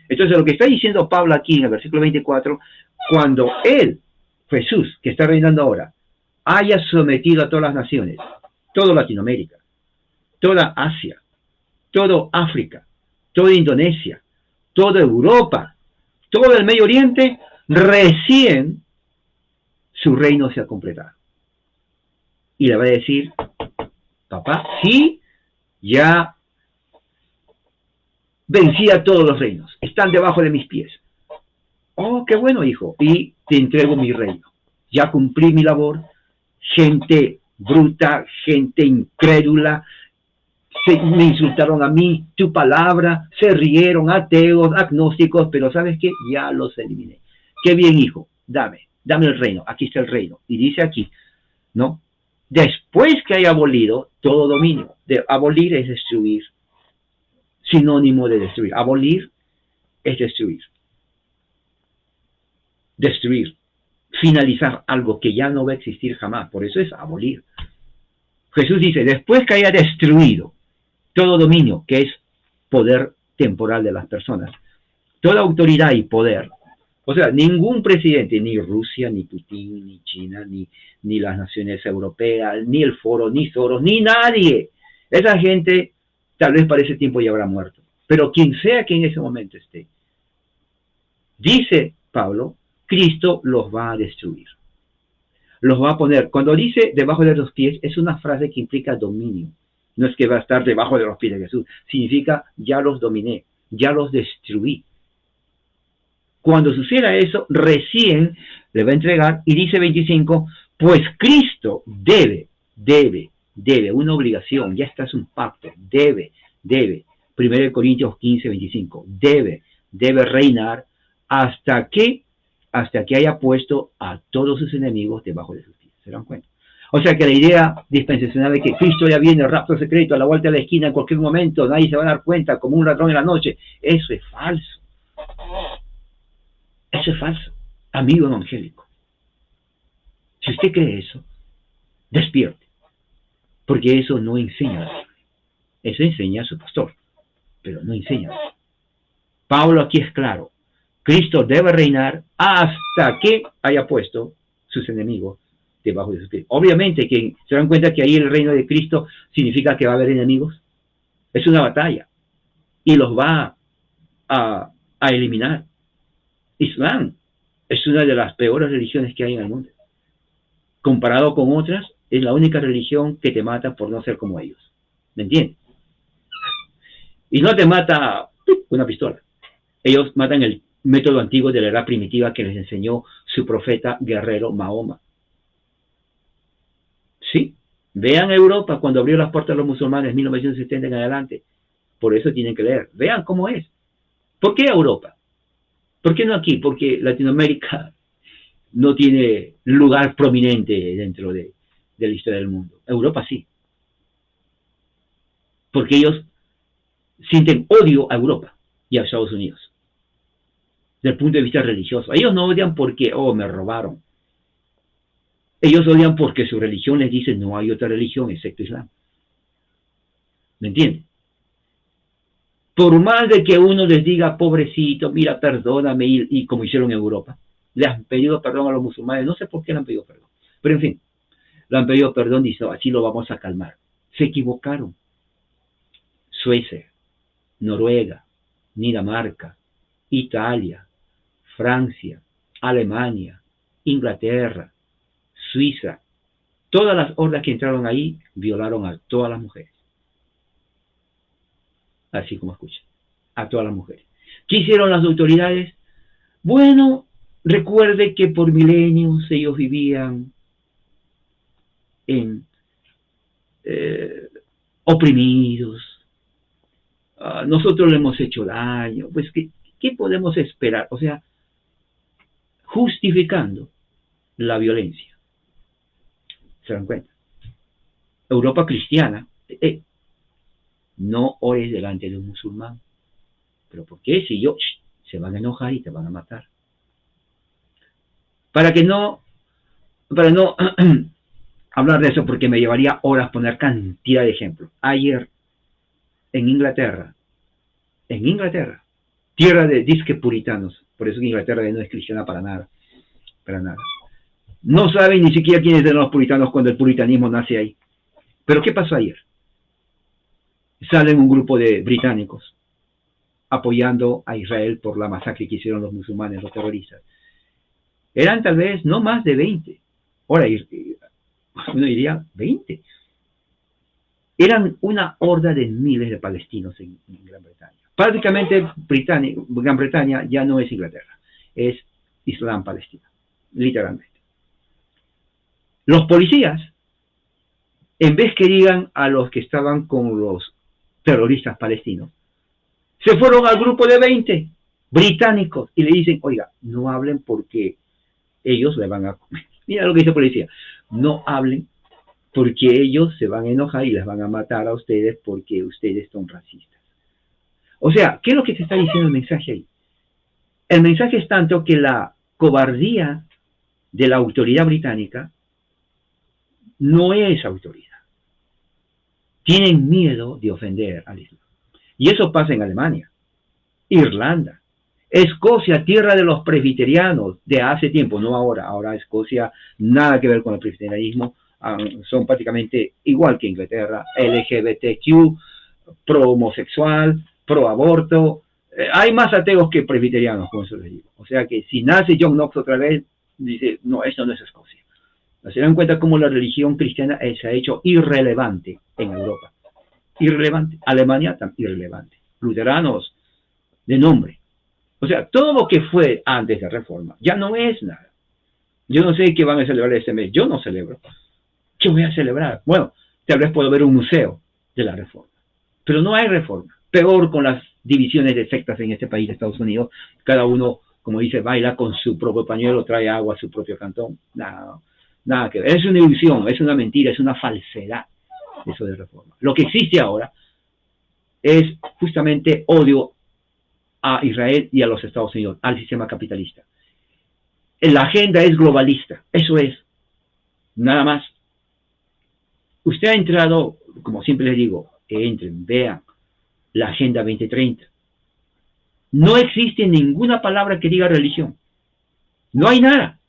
Entonces, lo que está diciendo Pablo aquí en el versículo 24, cuando Él, Jesús, que está reinando ahora, haya sometido a todas las naciones, toda Latinoamérica, toda Asia, todo África, toda Indonesia, toda Europa, todo el Medio Oriente, recién su reino se ha completado. Y le va a decir, papá, sí, ya vencí a todos los reinos, están debajo de mis pies. Oh, qué bueno, hijo, y te entrego mi reino. Ya cumplí mi labor. Gente bruta, gente incrédula, me insultaron a mí, tu palabra, se rieron, ateos, agnósticos, pero ¿sabes qué? Ya los eliminé. Qué bien, hijo, dame el reino, aquí está el reino. Y dice aquí, ¿no? Después que haya abolido todo dominio, abolir es destruir, sinónimo de destruir, abolir es destruir, finalizar algo que ya no va a existir jamás, por eso es abolir. Jesús dice, después que haya destruido todo dominio, que es poder temporal de las personas, toda autoridad y poder, o sea, ningún presidente, ni Rusia, ni Putin, ni China, ni las naciones europeas, ni el foro, ni Soros, ni nadie, esa gente tal vez para ese tiempo ya habrá muerto, pero quien sea que en ese momento esté, dice Pablo, Cristo los va a destruir. Los va a poner, cuando dice debajo de los pies, es una frase que implica dominio. No es que va a estar debajo de los pies de Jesús. Significa, ya los dominé, ya los destruí. Cuando suceda eso, recién le va a entregar, y dice 25, pues Cristo debe, una obligación, ya está, es un pacto, debe. 1 Corintios 15, 25, debe reinar hasta que haya puesto a todos sus enemigos debajo de sus pies. ¿Se dan cuenta? O sea que la idea dispensacional de que Cristo ya viene, rapto secreto, a la vuelta de la esquina en cualquier momento, nadie se va a dar cuenta, como un ladrón en la noche, eso es falso. Eso es falso, amigo evangélico. Si usted cree eso, despierte, porque eso no enseña. Eso enseña a su pastor, pero no enseña. Pablo aquí es claro. Cristo debe reinar hasta que haya puesto sus enemigos debajo de sus pies. Obviamente que se dan cuenta que ahí el reino de Cristo significa que va a haber enemigos. Es una batalla y los va a eliminar. Islam es una de las peores religiones que hay en el mundo. Comparado con otras, es la única religión que te mata por no ser como ellos. ¿Me entiendes? Y no te mata una pistola. Ellos matan el método antiguo de la edad primitiva que les enseñó su profeta guerrero Mahoma. Sí, vean Europa cuando abrió las puertas a los musulmanes en 1970 en adelante. Por eso tienen que leer. Vean cómo es. ¿Por qué Europa? ¿Por qué no aquí? Porque Latinoamérica no tiene lugar prominente dentro de la historia del mundo. Europa sí. Porque ellos sienten odio a Europa y a Estados Unidos. Desde el punto de vista religioso. Ellos no odian porque, me robaron. Ellos odian porque su religión les dice no hay otra religión excepto Islam. ¿Me entienden? Por más de que uno les diga, pobrecito, mira, perdóname, y como hicieron en Europa, le han pedido perdón a los musulmanes, no sé por qué le han pedido perdón, pero en fin, le han pedido perdón, dice, así lo vamos a calmar. Se equivocaron. Suecia, Noruega, Dinamarca, Italia, Francia, Alemania, Inglaterra, Suiza, todas las hordas que entraron ahí violaron a todas las mujeres. Así como escuchan, a todas las mujeres. ¿Qué hicieron las autoridades? Bueno, recuerde que por milenios ellos vivían en oprimidos. Nosotros le hemos hecho daño. Pues, ¿qué podemos esperar? O sea, justificando la violencia. ¿Se dan cuenta? Europa cristiana, no ores delante de un musulmán. ¿Pero por qué? Si se van a enojar y te van a matar. Para no hablar de eso, porque me llevaría horas poner cantidad de ejemplos. Ayer, en Inglaterra, tierra de disque puritanos, por eso que Inglaterra no es cristiana para nada. No saben ni siquiera quiénes eran los puritanos cuando el puritanismo nace ahí. Pero ¿qué pasó ayer? Salen un grupo de británicos apoyando a Israel por la masacre que hicieron los musulmanes, los terroristas. Eran tal vez no más de 20. Ahora, uno diría 20. Eran una horda de miles de palestinos en Gran Bretaña. Prácticamente Gran Bretaña ya no es Inglaterra, es Islam Palestina, literalmente. Los policías, en vez que digan a los que estaban con los terroristas palestinos, se fueron al grupo de 20 británicos y le dicen, oiga, no hablen porque ellos le van a... Mira lo que dice el policía, no hablen porque ellos se van a enojar y les van a matar a ustedes porque ustedes son racistas. O sea, ¿qué es lo que te está diciendo el mensaje ahí? El mensaje es tanto que la cobardía de la autoridad británica no es autoridad. Tienen miedo de ofender al Islam. Y eso pasa en Alemania, Irlanda, Escocia, tierra de los presbiterianos de hace tiempo, no ahora. Ahora Escocia nada que ver con el presbiterianismo, son prácticamente igual que Inglaterra, LGBTQ, pro homosexual, pro aborto. Hay más ateos que presbiterianos, como eso les digo. O sea que si nace John Knox otra vez, dice, no, esto no es Escocia. Se dan cuenta cómo la religión cristiana se ha hecho irrelevante en Europa. Irrelevante. Alemania también irrelevante. Luteranos de nombre. O sea, todo lo que fue antes de Reforma ya no es nada. Yo no sé qué van a celebrar este mes. Yo no celebro. ¿Qué voy a celebrar? Bueno, tal vez puedo ver un museo de la Reforma. Pero no hay Reforma. Peor con las divisiones de sectas en este país de Estados Unidos. Cada uno, como dice, baila con su propio pañuelo, trae agua a su propio cantón. Nada que ver. Es una ilusión, es una mentira, es una falsedad eso de Reforma. Lo que existe ahora es justamente odio a Israel y a los Estados Unidos, al sistema capitalista. La agenda es globalista, eso es, nada más. Usted ha entrado, como siempre les digo, entren, vean la Agenda 2030. No existe ninguna palabra que diga religión. No hay nada.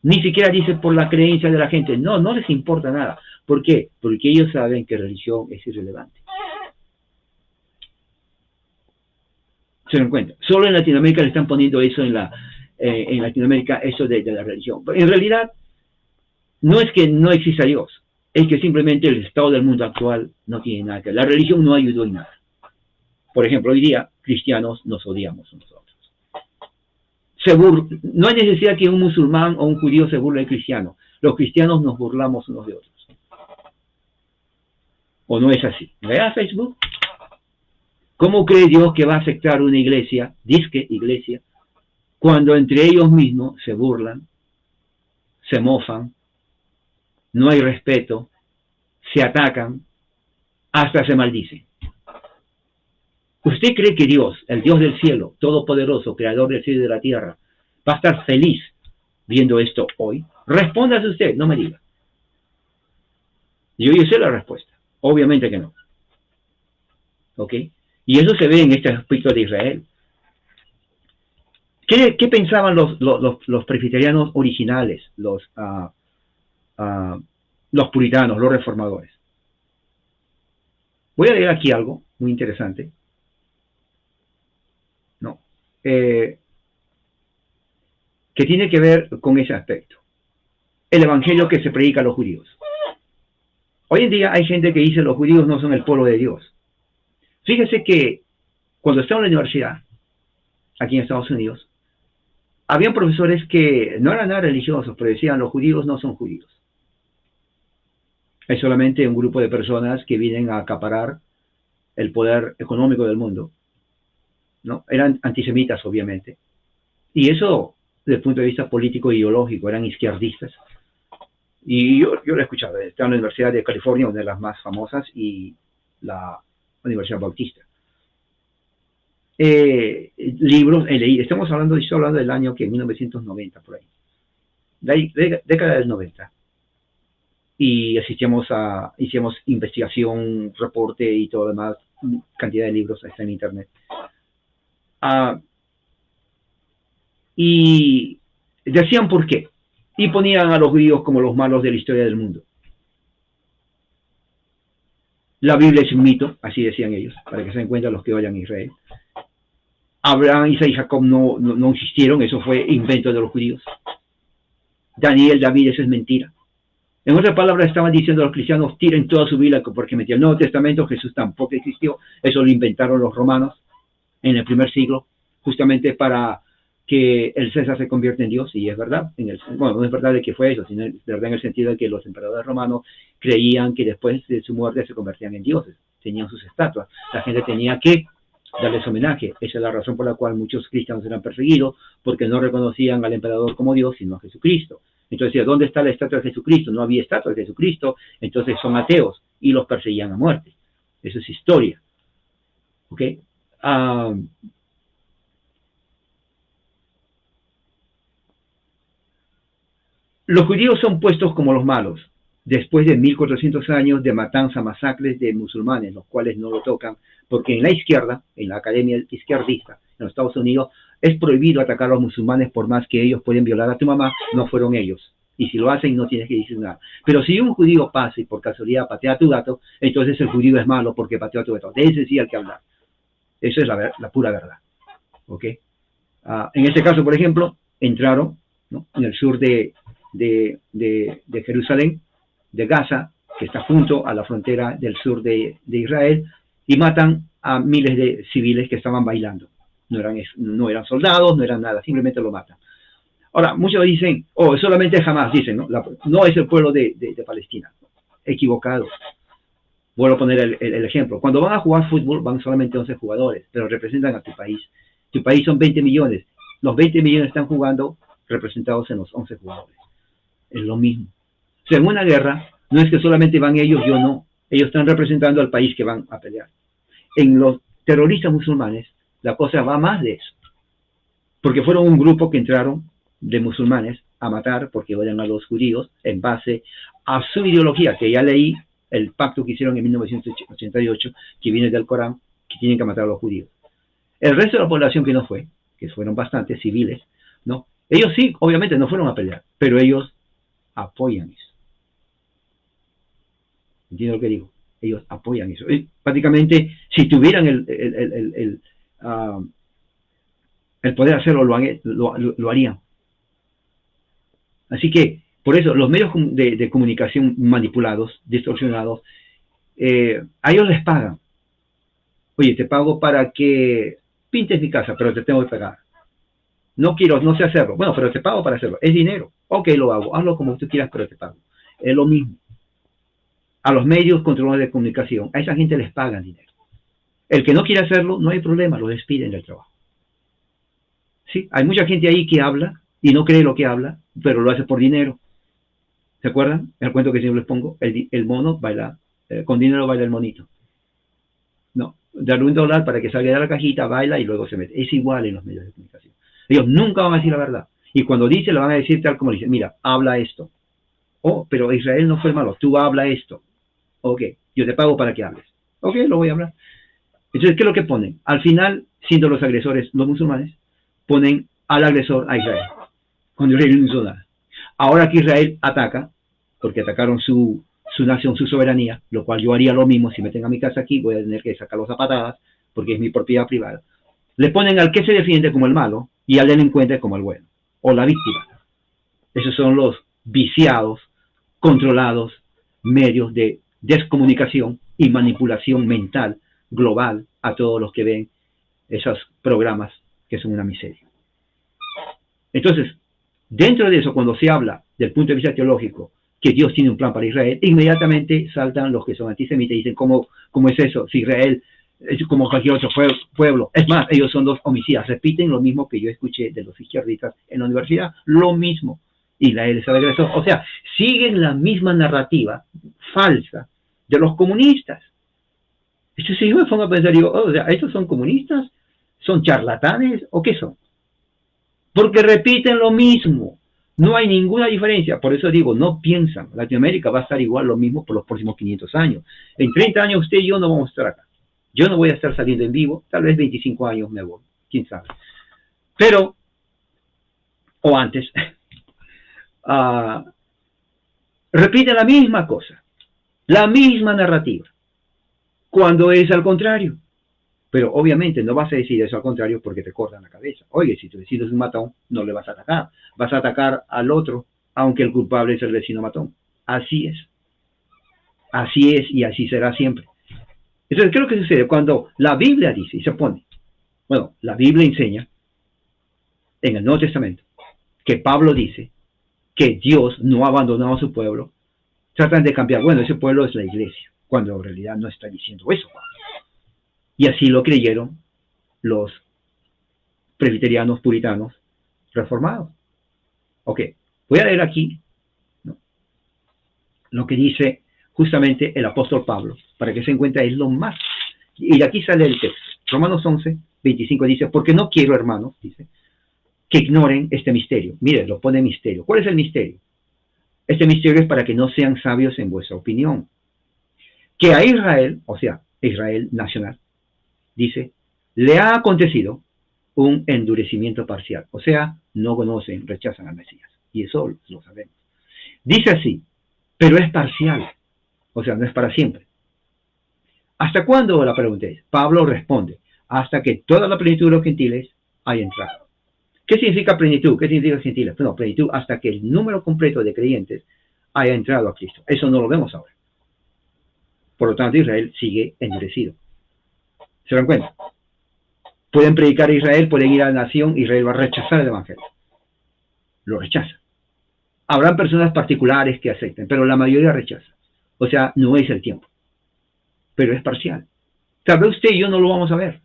Ni siquiera dice por la creencia de la gente. No, no les importa nada. ¿Por qué? Porque ellos saben que religión es irrelevante. Se dan cuenta. Solo en Latinoamérica le están poniendo eso en Latinoamérica, eso de la religión. Pero en realidad, no es que no exista Dios. Es que simplemente el estado del mundo actual no tiene nada que ver. La religión no ayudó en nada. Por ejemplo, hoy día, cristianos nos odiamos nosotros. No hay necesidad que un musulmán o un judío se burle del cristiano. Los cristianos nos burlamos unos de otros. ¿O no es así? Vea Facebook. ¿Cómo cree Dios que va a aceptar una iglesia, disque iglesia, cuando entre ellos mismos se burlan, se mofan, no hay respeto, se atacan, hasta se maldicen? ¿Usted cree que Dios, el Dios del cielo, todopoderoso, creador del cielo y de la tierra, va a estar feliz viendo esto hoy? Respóndase usted, no me diga. Yo sé la respuesta. Obviamente que no. ¿Ok? Y eso se ve en este aspecto de Israel. ¿Qué pensaban los presbiterianos originales, los puritanos, los reformadores? Voy a leer aquí algo muy interesante. ¿No? Que tiene que ver con ese aspecto. El evangelio que se predica a los judíos. Hoy en día hay gente que dice los judíos no son el pueblo de Dios. Fíjese que cuando estaba en la universidad, aquí en Estados Unidos, habían profesores que no eran nada religiosos, pero decían los judíos no son judíos. Es solamente un grupo de personas que vienen a acaparar el poder económico del mundo. ¿No? Eran antisemitas, obviamente. Y eso, desde el punto de vista político e ideológico, eran izquierdistas. Y yo lo he escuchado. Está en la Universidad de California, una de las más famosas, y la Universidad Bautista. Libros he leído. Estoy hablando del año que 1990, por ahí. Década del 90. Y hicimos investigación, reporte y todo lo demás. Cantidad de libros está en internet. Y decían por qué. Y ponían a los judíos como los malos de la historia del mundo. La Biblia es un mito, así decían ellos, para que se den cuenta los que vayan a Israel. Abraham, Isaac y Jacob no existieron, eso fue invento de los judíos. Daniel, David, eso es mentira. En otras palabras, estaban diciendo a los cristianos, tiren toda su Biblia, porque en el Nuevo Testamento Jesús tampoco existió. Eso lo inventaron los romanos en el primer siglo, justamente para que el César se convierta en Dios, y es verdad. Bueno, no es verdad de que fue eso, sino es verdad en el sentido de que los emperadores romanos creían que después de su muerte se convertían en dioses, tenían sus estatuas. La gente tenía que darles homenaje. Esa es la razón por la cual muchos cristianos eran perseguidos, porque no reconocían al emperador como Dios, sino a Jesucristo. Entonces, ¿dónde está la estatua de Jesucristo? No había estatua de Jesucristo, entonces son ateos y los perseguían a muerte. Eso es historia. ¿Ok? Los judíos son puestos como los malos, después de 1400 años de matanza, masacres de musulmanes, los cuales no lo tocan, porque en la izquierda, en la academia izquierdista, en los Estados Unidos, es prohibido atacar a los musulmanes por más que ellos pueden violar a tu mamá, no fueron ellos. Y si lo hacen, no tienes que decir nada. Pero si un judío pasa y por casualidad patea a tu gato, entonces el judío es malo porque pateó a tu gato. De ese sí hay que hablar. Eso es la pura verdad. ¿Ok? En este caso, por ejemplo, entraron, ¿no?, en el sur de Jerusalén, de Gaza, que está junto a la frontera del sur de Israel, y matan a miles de civiles que estaban bailando. No eran soldados, no eran nada, simplemente lo matan. Ahora, muchos dicen, solamente Hamas, dicen, no es el pueblo de Palestina. Equivocado. Vuelvo a poner el ejemplo. Cuando van a jugar fútbol, van solamente 11 jugadores, pero representan a tu país. Tu país son 20 millones. Los 20 millones están jugando representados en los 11 jugadores. Es lo mismo. O sea, en una guerra, no es que solamente van ellos, yo no. Ellos están representando al país que van a pelear. En los terroristas musulmanes, la cosa va más de eso. Porque fueron un grupo que entraron de musulmanes a matar, porque odian a los judíos, en base a su ideología, que ya leí el pacto que hicieron en 1988, que viene del Corán, que tienen que matar a los judíos. El resto de la población que no fue, que fueron bastantes civiles, ¿no? Ellos sí, obviamente no fueron a pelear, pero ellos apoyan eso. ¿Entiendes lo que digo? Ellos apoyan eso. Y prácticamente, si tuvieran el poder hacerlo, lo harían. Así que, por eso, los medios de comunicación manipulados, distorsionados, a ellos les pagan. Oye, te pago para que pintes mi casa, pero te tengo que pagar. No sé hacerlo. Bueno, pero te pago para hacerlo. Es dinero. Ok, lo hago. Hazlo como tú quieras, pero te pago. Es lo mismo. A los medios controladores de comunicación, a esa gente les pagan dinero. El que no quiere hacerlo, no hay problema, lo despiden del trabajo. ¿Sí? Hay mucha gente ahí que habla y no cree lo que habla, pero lo hace por dinero. ¿Se acuerdan? El cuento que siempre les pongo, el mono baila, con dinero baila el monito. No, darle $1 para que salga de la cajita, baila y luego se mete. Es igual en los medios de comunicación. Ellos nunca van a decir la verdad. Y cuando dicen, lo van a decir tal como dicen. Mira, habla esto. Pero Israel no fue malo. Tú habla esto. Ok, yo te pago para que hables. Ok, lo voy a hablar. Entonces, ¿qué es lo que ponen? Al final, siendo los agresores los musulmanes, ponen al agresor a Israel. Cuando Israel no hizo nada. Ahora que Israel ataca, porque atacaron su nación, su soberanía, lo cual yo haría lo mismo. Si me tengo a mi casa aquí, voy a tener que sacarlos a patadas, porque es mi propiedad privada. Le ponen al que se defiende como el malo y al delincuente como el bueno, o la víctima. Esos son los viciados, controlados medios de descomunicación y manipulación mental global a todos los que ven esos programas que son una miseria. Entonces, dentro de eso, cuando se habla del punto de vista teológico que Dios tiene un plan para Israel, inmediatamente saltan los que son antisemitas y dicen, ¿cómo es eso? Si Israel es como cualquier otro pueblo. Es más, ellos son dos homicidas. Repiten lo mismo que yo escuché de los izquierdistas en la universidad. Lo mismo. Israel es el agresor. O sea, siguen la misma narrativa falsa de los comunistas. Entonces yo me pongo a pensar, digo, o sea, ¿estos son comunistas? ¿Son charlatanes? ¿O qué son? Porque repiten lo mismo. No hay ninguna diferencia. Por eso digo, no piensan. Latinoamérica va a estar igual lo mismo por los próximos 500 años. En 30 años usted y yo no vamos a estar acá. Yo no voy a estar saliendo en vivo. Tal vez 25 años me voy. ¿Quién sabe? Pero, o antes, repiten la misma cosa. La misma narrativa. Cuando es al contrario. Pero obviamente no vas a decir eso al contrario porque te cortan la cabeza. Oye, si tu vecino es un matón, no le vas a atacar. Vas a atacar al otro, aunque el culpable es el vecino matón. Así es. Así es y así será siempre. Entonces, ¿qué es lo que sucede? Cuando la Biblia dice y se pone, bueno, la Biblia enseña en el Nuevo Testamento que Pablo dice que Dios no ha abandonado a su pueblo, tratan de cambiar, bueno, ese pueblo es la iglesia, cuando en realidad no está diciendo eso. Y así lo creyeron los presbiterianos, puritanos, reformados. Ok, voy a leer aquí, ¿no?, lo que dice justamente el apóstol Pablo, para que se encuentre es lo más. Y de aquí sale el texto. Romanos 11, 25 dice, porque no quiero, hermanos, dice, que ignoren este misterio. Mire, lo pone misterio. ¿Cuál es el misterio? Este misterio es para que no sean sabios en vuestra opinión. Que a Israel, o sea, Israel nacional, dice, le ha acontecido un endurecimiento parcial. O sea, no conocen, rechazan al Mesías. Y eso lo sabemos. Dice así, pero es parcial. O sea, no es para siempre. ¿Hasta cuándo? La pregunta es. Pablo responde, hasta que toda la plenitud de los gentiles haya entrado. ¿Qué significa plenitud? ¿Qué significa gentiles? No, plenitud hasta que el número completo de creyentes haya entrado a Cristo. Eso no lo vemos ahora. Por lo tanto, Israel sigue endurecido. ¿Se dan cuenta? Pueden predicar a Israel, pueden ir a la nación, Israel va a rechazar el evangelio. Lo rechaza. Habrán personas particulares que acepten, pero la mayoría rechaza. O sea, no es el tiempo. Pero es parcial. Tal vez usted y yo no lo vamos a ver.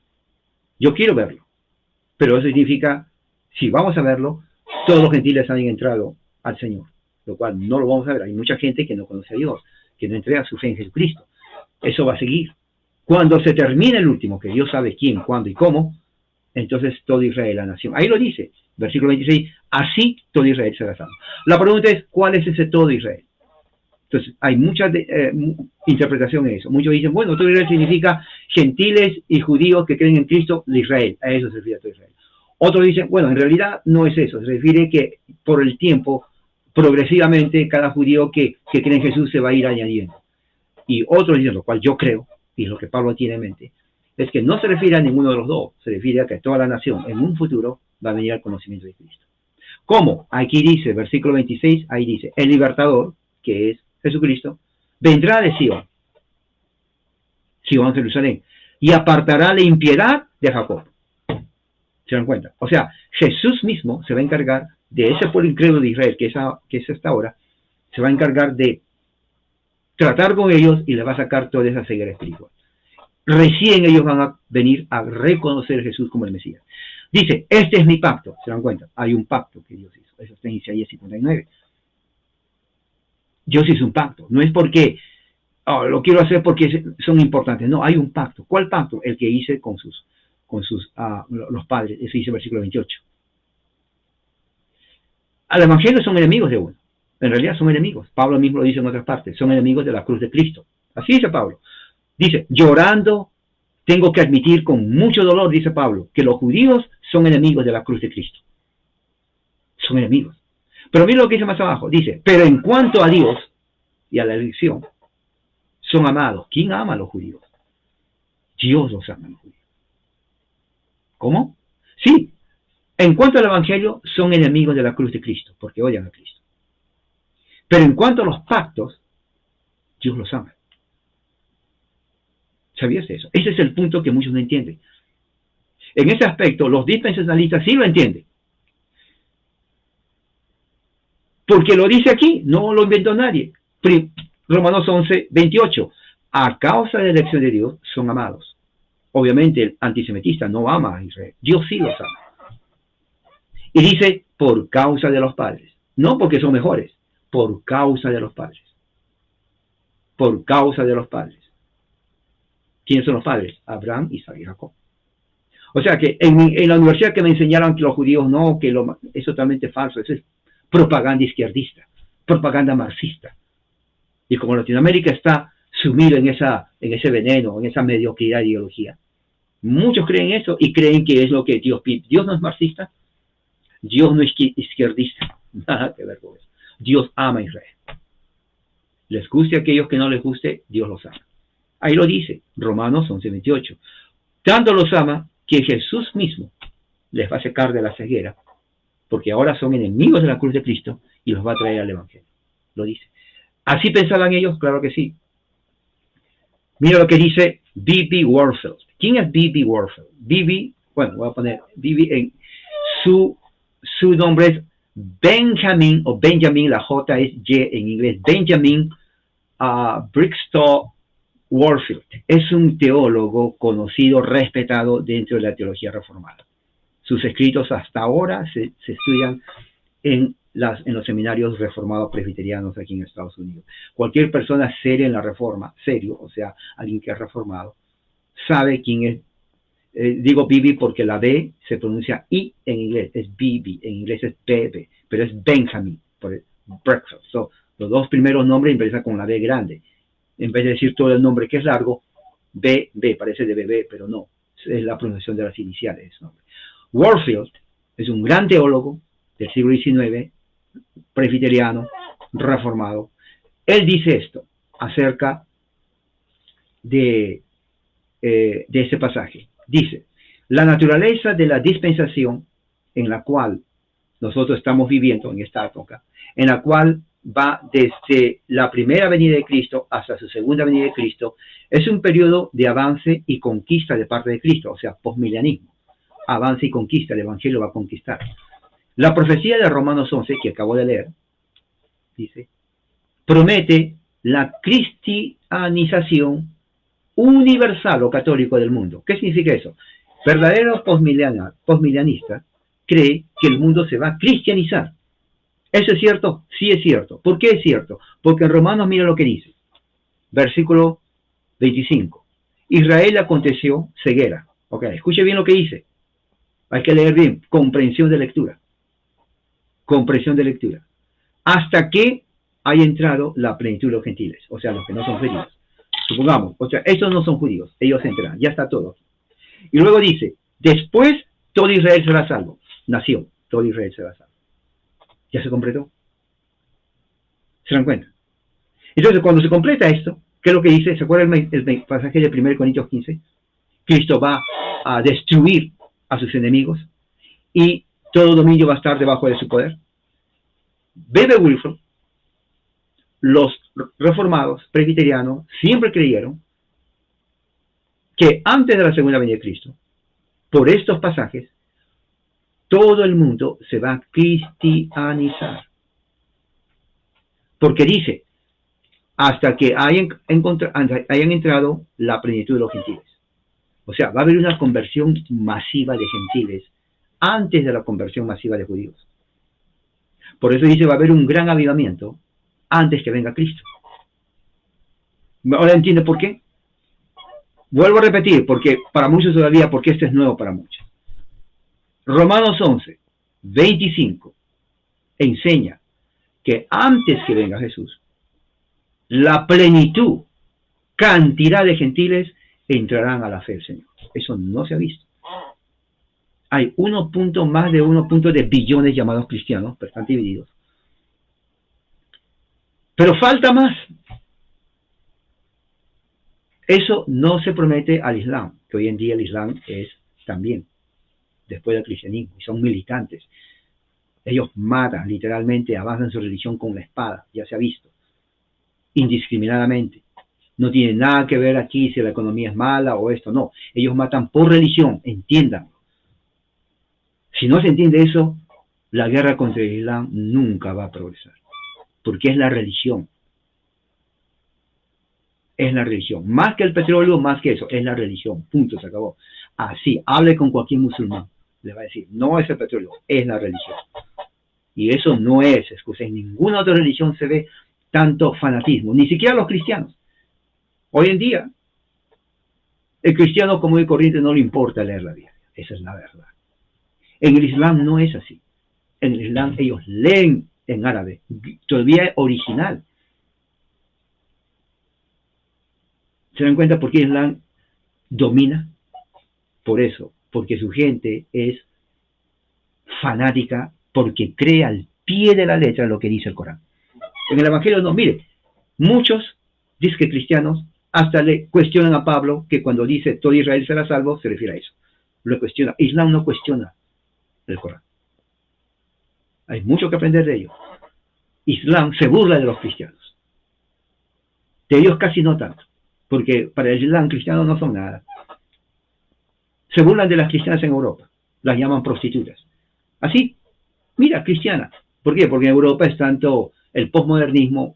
Yo quiero verlo. Pero eso significa, si vamos a verlo, todos los gentiles han entrado al Señor. Lo cual no lo vamos a ver. Hay mucha gente que no conoce a Dios, que no entrega su fe en Jesucristo. Eso va a seguir. Cuando se termine el último, que Dios sabe quién, cuándo y cómo, entonces todo Israel, la nación. Ahí lo dice, versículo 26, así todo Israel será salvo. La pregunta es, ¿cuál es ese todo Israel? Entonces, hay mucha interpretación en eso. Muchos dicen, bueno, todo Israel significa gentiles y judíos que creen en Cristo de Israel. A eso se refiere todo Israel. Otros dicen, bueno, en realidad no es eso. Se refiere que por el tiempo, progresivamente, cada judío que cree en Jesús se va a ir añadiendo. Y otros dicen, lo cual yo creo, y lo que Pablo tiene en mente, es que no se refiere a ninguno de los dos. Se refiere a que toda la nación en un futuro va a venir al conocimiento de Cristo. ¿Cómo? Aquí dice, versículo 26, ahí dice, el libertador, que es Jesucristo, vendrá de Sion, Jerusalén, y apartará la impiedad de Jacob. ¿Se dan cuenta? O sea, Jesús mismo se va a encargar de ese pueblo incrédulo de Israel, que es hasta ahora, se va a encargar de tratar con ellos y les va a sacar toda esa ceguera espiritual. Recién ellos van a venir a reconocer a Jesús como el Mesías. Dice, este es mi pacto. ¿Se dan cuenta? Hay un pacto que Dios hizo. Eso está en Isaías 59. Dios hizo un pacto. No es porque lo quiero hacer porque son importantes. No, hay un pacto. ¿Cuál pacto? El que hice con los padres. Eso dice el versículo 28. Al evangelio son enemigos de uno. En realidad son enemigos. Pablo mismo lo dice en otras partes. Son enemigos de la cruz de Cristo. Así dice Pablo. Dice, llorando, tengo que admitir con mucho dolor, dice Pablo, que los judíos son enemigos de la cruz de Cristo. Son enemigos. Pero mira lo que dice más abajo. Dice, pero en cuanto a Dios y a la elección, son amados. ¿Quién ama a los judíos? Dios los ama a los judíos. ¿Cómo? Sí. En cuanto al evangelio, son enemigos de la cruz de Cristo, porque odian a Cristo. Pero en cuanto a los pactos, Dios los ama. ¿Sabías eso? Ese es el punto que muchos no entienden. En ese aspecto, los dispensacionalistas sí lo entienden. Porque lo dice aquí, no lo inventó nadie. Romanos 11, 28. A causa de la elección de Dios, son amados. Obviamente el antisemitista no ama a Israel. Dios sí los ama. Y dice, por causa de los padres. No porque son mejores, por causa de los padres. Por causa de los padres. ¿Quiénes son los padres? Abraham, Isaac y Jacob. O sea que en la universidad que me enseñaron que los judíos no, que es totalmente falso. Eso es propaganda izquierdista, propaganda marxista. Y como Latinoamérica está sumido en ese veneno, en esa mediocridad de ideología, muchos creen eso y creen que es lo que Dios pide. Dios no es marxista, Dios no es izquierdista, nada que ver con eso. Dios ama a Israel. Les guste a aquellos que no les guste, Dios los ama. Ahí lo dice, Romanos 11:28. Tanto los ama que Jesús mismo les va a sacar de la ceguera, porque ahora son enemigos de la cruz de Cristo y los va a traer al Evangelio. Lo dice. ¿Así pensaban ellos? Claro que sí. Mira lo que dice B.B. Warfield. ¿Quién es B.B. Warfield? B.B., bueno, voy a poner B.B. en su nombre es Benjamin, o Benjamin, la J es Y en inglés, Benjamin Bristow Warfield. Es un teólogo conocido, respetado dentro de la teología reformada. Sus escritos hasta ahora se estudian en los seminarios reformados presbiterianos aquí en Estados Unidos. Cualquier persona seria en la reforma, serio, o sea, alguien que es reformado, sabe quién es. Digo Bibi porque la B se pronuncia I en inglés, es Bibi, en inglés es BB, pero es Benjamin, por breakfast. So, los dos primeros nombres empiezan con la B grande. En vez de decir todo el nombre que es largo, B, parece de bebé, pero no, es la pronunciación de las iniciales de ese nombre. Warfield es un gran teólogo del siglo XIX, presbiteriano, reformado. Él dice esto acerca de este pasaje. Dice, la naturaleza de la dispensación en la cual nosotros estamos viviendo en esta época, en la cual va desde la primera venida de Cristo hasta su segunda venida de Cristo, es un periodo de avance y conquista de parte de Cristo, o sea, postmilianismo. Avance y conquista, el Evangelio va a conquistar. La profecía de Romanos 11, que acabo de leer, dice, promete la cristianización universal o católico del mundo. ¿Qué significa eso? Verdadero postmilianista cree que el mundo se va a cristianizar. ¿Eso es cierto? Sí es cierto. ¿Por qué es cierto? Porque en Romanos mira lo que dice. Versículo 25. Israel aconteció ceguera. Ok, escuche bien lo que dice. Hay que leer bien. Comprensión de lectura. Comprensión de lectura. Hasta que haya entrado la plenitud de los gentiles. O sea, los que no son judíos. Supongamos, o sea, estos no son judíos. Ellos entran. Ya está todo. Y luego dice, después todo Israel será salvo. Nació, todo Israel será salvo. ¿Ya se completó? ¿Se dan cuenta? Entonces, cuando se completa esto, ¿qué es lo que dice? ¿Se acuerdan el pasaje de 1 Corintios 15? Cristo va a destruir a sus enemigos y todo dominio va a estar debajo de su poder. B.B. Wilford, los reformados presbiterianos siempre creyeron que antes de la segunda venida de Cristo, por estos pasajes, todo el mundo se va a cristianizar. Porque dice, hasta que hayan entrado la plenitud de los gentiles. O sea, va a haber una conversión masiva de gentiles antes de la conversión masiva de judíos. Por eso dice, va a haber un gran avivamiento antes que venga Cristo. ¿Ahora entiende por qué? Vuelvo a repetir, porque para muchos todavía, porque esto es nuevo para muchos. Romanos 11, 25, enseña que antes que venga Jesús, la plenitud, cantidad de gentiles entrarán a la fe del Señor. Eso no se ha visto. Hay más de 1 de billones llamados cristianos, pero están divididos. Pero falta más. Eso no se promete al Islam, que hoy en día el Islam es también, después del cristianismo, y son militantes. Ellos matan, literalmente, avanzan su religión con la espada, ya se ha visto, indiscriminadamente. No tiene nada que ver aquí si la economía es mala o esto, no. Ellos matan por religión, entiéndanlo. Si no se entiende eso, la guerra contra el Islam nunca va a progresar, porque es la religión. Es la religión. Más que el petróleo, más que eso, es la religión. Punto, se acabó. Así, hable con cualquier musulmán. Le va a decir, no es el petróleo, es la religión. Y eso no es excusa. En ninguna otra religión se ve tanto fanatismo, ni siquiera los cristianos. Hoy en día, el cristiano común y corriente no le importa leer la Biblia. Esa es la verdad. En el Islam no es así. En el Islam ellos leen en árabe, todavía original. ¿Se dan cuenta por qué el Islam domina? Por eso, porque su gente es fanática, porque cree al pie de la letra lo que dice el Corán. En el Evangelio no, mire, muchos dicen que cristianos hasta le cuestionan a Pablo que cuando dice todo Israel será salvo, se refiere a eso. Lo cuestiona. Islam no cuestiona el Corán. Hay mucho que aprender de ellos. Islam se burla de los cristianos. De ellos casi no tanto, porque para el Islam cristianos no son nada. Se burlan de las cristianas en Europa. Las llaman prostitutas. Así, mira, cristiana. ¿Por qué? Porque en Europa es tanto el posmodernismo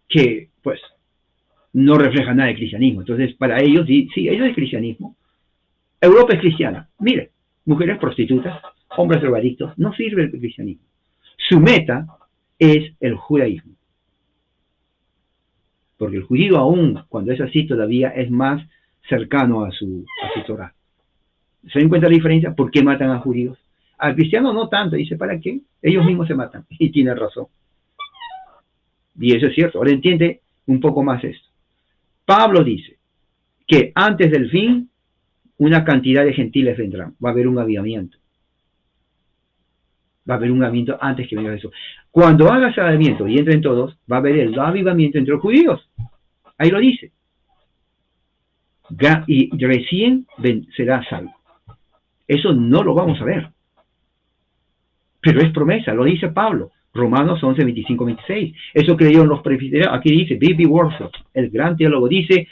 que, pues, no refleja nada de cristianismo. Entonces, para ellos, sí, ellos es cristianismo. Europa es cristiana. Mire, mujeres prostitutas, hombres drogadictos, no sirve el cristianismo. Su meta es el judaísmo. Porque el judío, aún cuando es así, todavía es más cercano a su Torah. ¿Se dan cuenta la diferencia? ¿Por qué matan a judíos? Al cristiano no tanto. Dice, ¿para qué? Ellos mismos se matan. Y tiene razón. Y eso es cierto. Ahora entiende un poco más esto. Pablo dice que antes del fin, una cantidad de gentiles vendrán. Va a haber un avivamiento. Va a haber un avivamiento antes que venga Jesús. Cuando haga ese avivamiento y entren todos, va a haber el avivamiento entre los judíos. Ahí lo dice. Y recién será salvo. Eso no lo vamos a ver. Pero es promesa, lo dice Pablo. Romanos 11, 25, 26. Eso creyeron los presbiterianos. Aquí dice, B.B. Warfield, el gran teólogo, dice,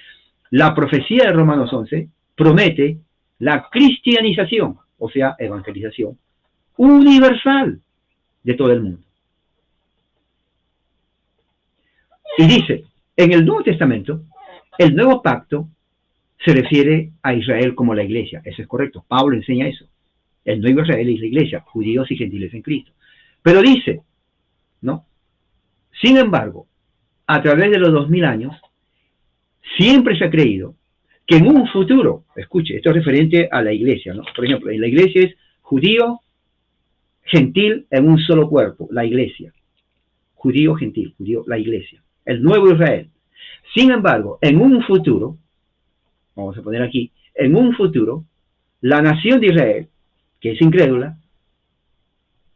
la profecía de Romanos 11 promete la cristianización, o sea, evangelización, universal de todo el mundo. Y dice, en el Nuevo Testamento, el nuevo pacto se refiere a Israel como la iglesia. Eso es correcto. Pablo enseña eso. El nuevo Israel es la iglesia, judíos y gentiles en Cristo. Pero dice, ¿no? Sin embargo, a través de los 2000 años, siempre se ha creído que en un futuro, escuche, esto es referente a la iglesia, ¿no? Por ejemplo, en la iglesia es judío, gentil en un solo cuerpo, la iglesia. Judío, gentil, judío, la iglesia. El nuevo Israel. Sin embargo, en un futuro, vamos a poner aquí, en un futuro, la nación de Israel, que es incrédula,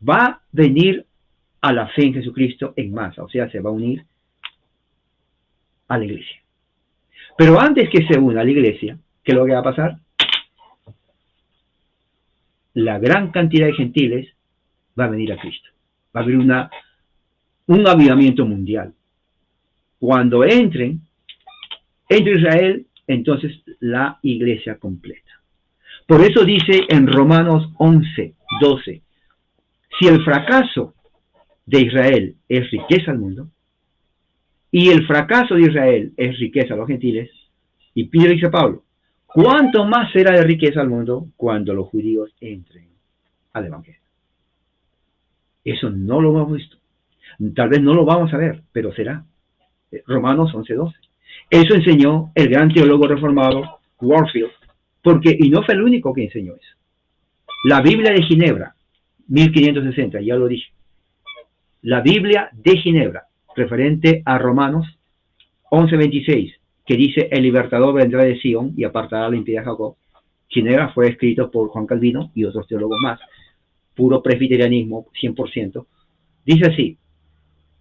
va a venir a la fe en Jesucristo en masa, o sea, se va a unir a la iglesia. Pero antes que se una a la iglesia, ¿qué es lo que va a pasar? La gran cantidad de gentiles va a venir a Cristo. Va a haber un avivamiento mundial. Cuando entre Israel, entonces la iglesia completa. Por eso dice en Romanos 11, 12, si el fracaso de Israel es riqueza al mundo, y el fracaso de Israel es riqueza a los gentiles, y dice Pablo, ¿cuánto más será de riqueza al mundo cuando los judíos entren al evangelio? Eso no lo hemos visto. Tal vez no lo vamos a ver, pero será. Romanos 11, 12. Eso enseñó el gran teólogo reformado Warfield, y no fue el único que enseñó eso. La Biblia de Ginebra, 1560, ya lo dije. La Biblia de Ginebra, referente a Romanos 11:26, que dice, el libertador vendrá de Sion y apartará la impiedad de Jacob. Ginebra fue escrito por Juan Calvino y otros teólogos más. Puro presbiterianismo, 100%. Dice así,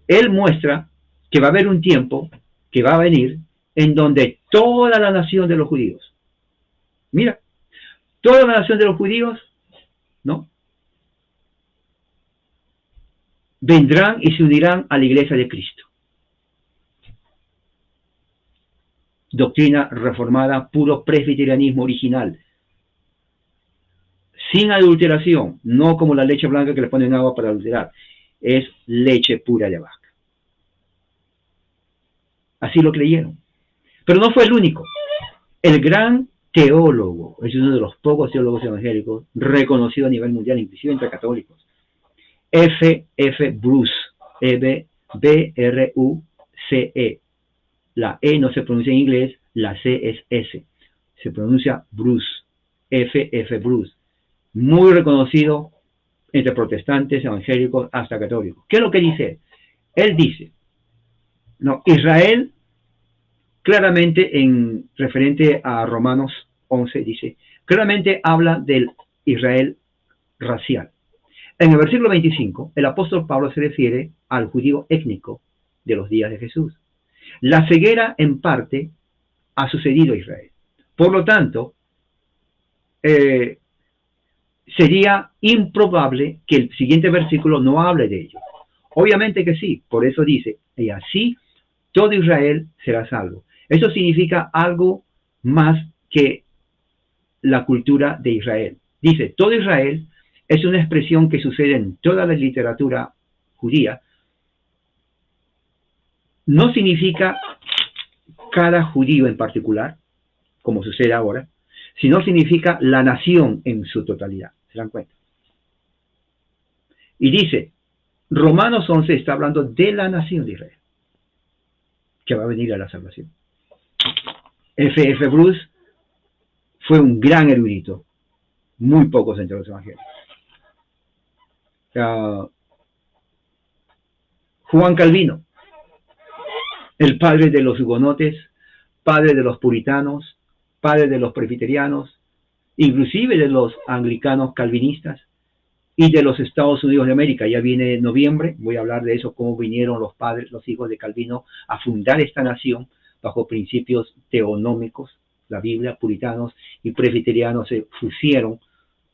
él muestra que va a haber un tiempo que va a venir en donde toda la nación de los judíos, mira, toda la nación de los judíos, ¿no? Vendrán y se unirán a la iglesia de Cristo. Doctrina reformada, puro presbiterianismo original. Sin adulteración, no como la leche blanca que le ponen agua para adulterar. Es leche pura de vaca. Así lo creyeron. Pero no fue el único. El gran teólogo, es uno de los pocos teólogos evangélicos reconocido a nivel mundial, inclusive entre católicos. F. Bruce, B-R-U-C-E. La E no se pronuncia en inglés, la C es S. Se pronuncia Bruce, F. Bruce. Muy reconocido entre protestantes, evangélicos, hasta católicos. ¿Qué es lo que dice él? Él dice, no, Israel, claramente en referente a Romanos 11, dice, claramente habla del Israel racial. En el versículo 25, el apóstol Pablo se refiere al judío étnico de los días de Jesús. La ceguera, en parte, ha sucedido a Israel. Por lo tanto, sería improbable que el siguiente versículo no hable de ello. Obviamente que sí, por eso dice, y así todo Israel será salvo. Eso significa algo más que la cultura de Israel. Dice, todo Israel es una expresión que sucede en toda la literatura judía. No significa cada judío en particular, como sucede ahora, sino significa la nación en su totalidad. ¿Se dan cuenta? Y dice, Romanos 11 está hablando de la nación de Israel, que va a venir a la salvación. F.F. Bruce fue un gran erudito, muy pocos entre los evangelios. Juan Calvino, el padre de los hugonotes, padre de los puritanos, padre de los presbiterianos, inclusive de los anglicanos calvinistas y de los Estados Unidos de América. Ya viene noviembre, voy a hablar de eso, cómo vinieron los padres, los hijos de Calvino a fundar esta nación bajo principios teonómicos. La Biblia, puritanos y presbiterianos se pusieron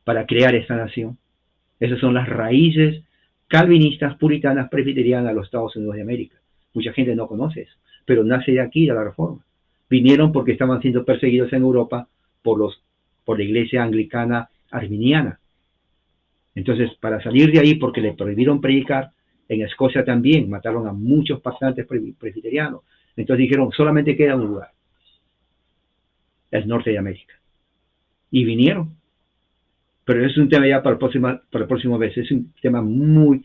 para crear esta nación. Esas son las raíces calvinistas, puritanas, presbiterianas de los Estados Unidos de América. Mucha gente no conoce eso, pero nace de aquí, de la Reforma. Vinieron porque estaban siendo perseguidos en Europa por la iglesia anglicana arminiana. Entonces, para salir de ahí, porque le prohibieron predicar, en Escocia también mataron a muchos pasantes presbiterianos. Entonces dijeron, solamente queda un lugar, el norte de América. Y vinieron. Pero es un tema ya para el próximo vez. Es un tema muy,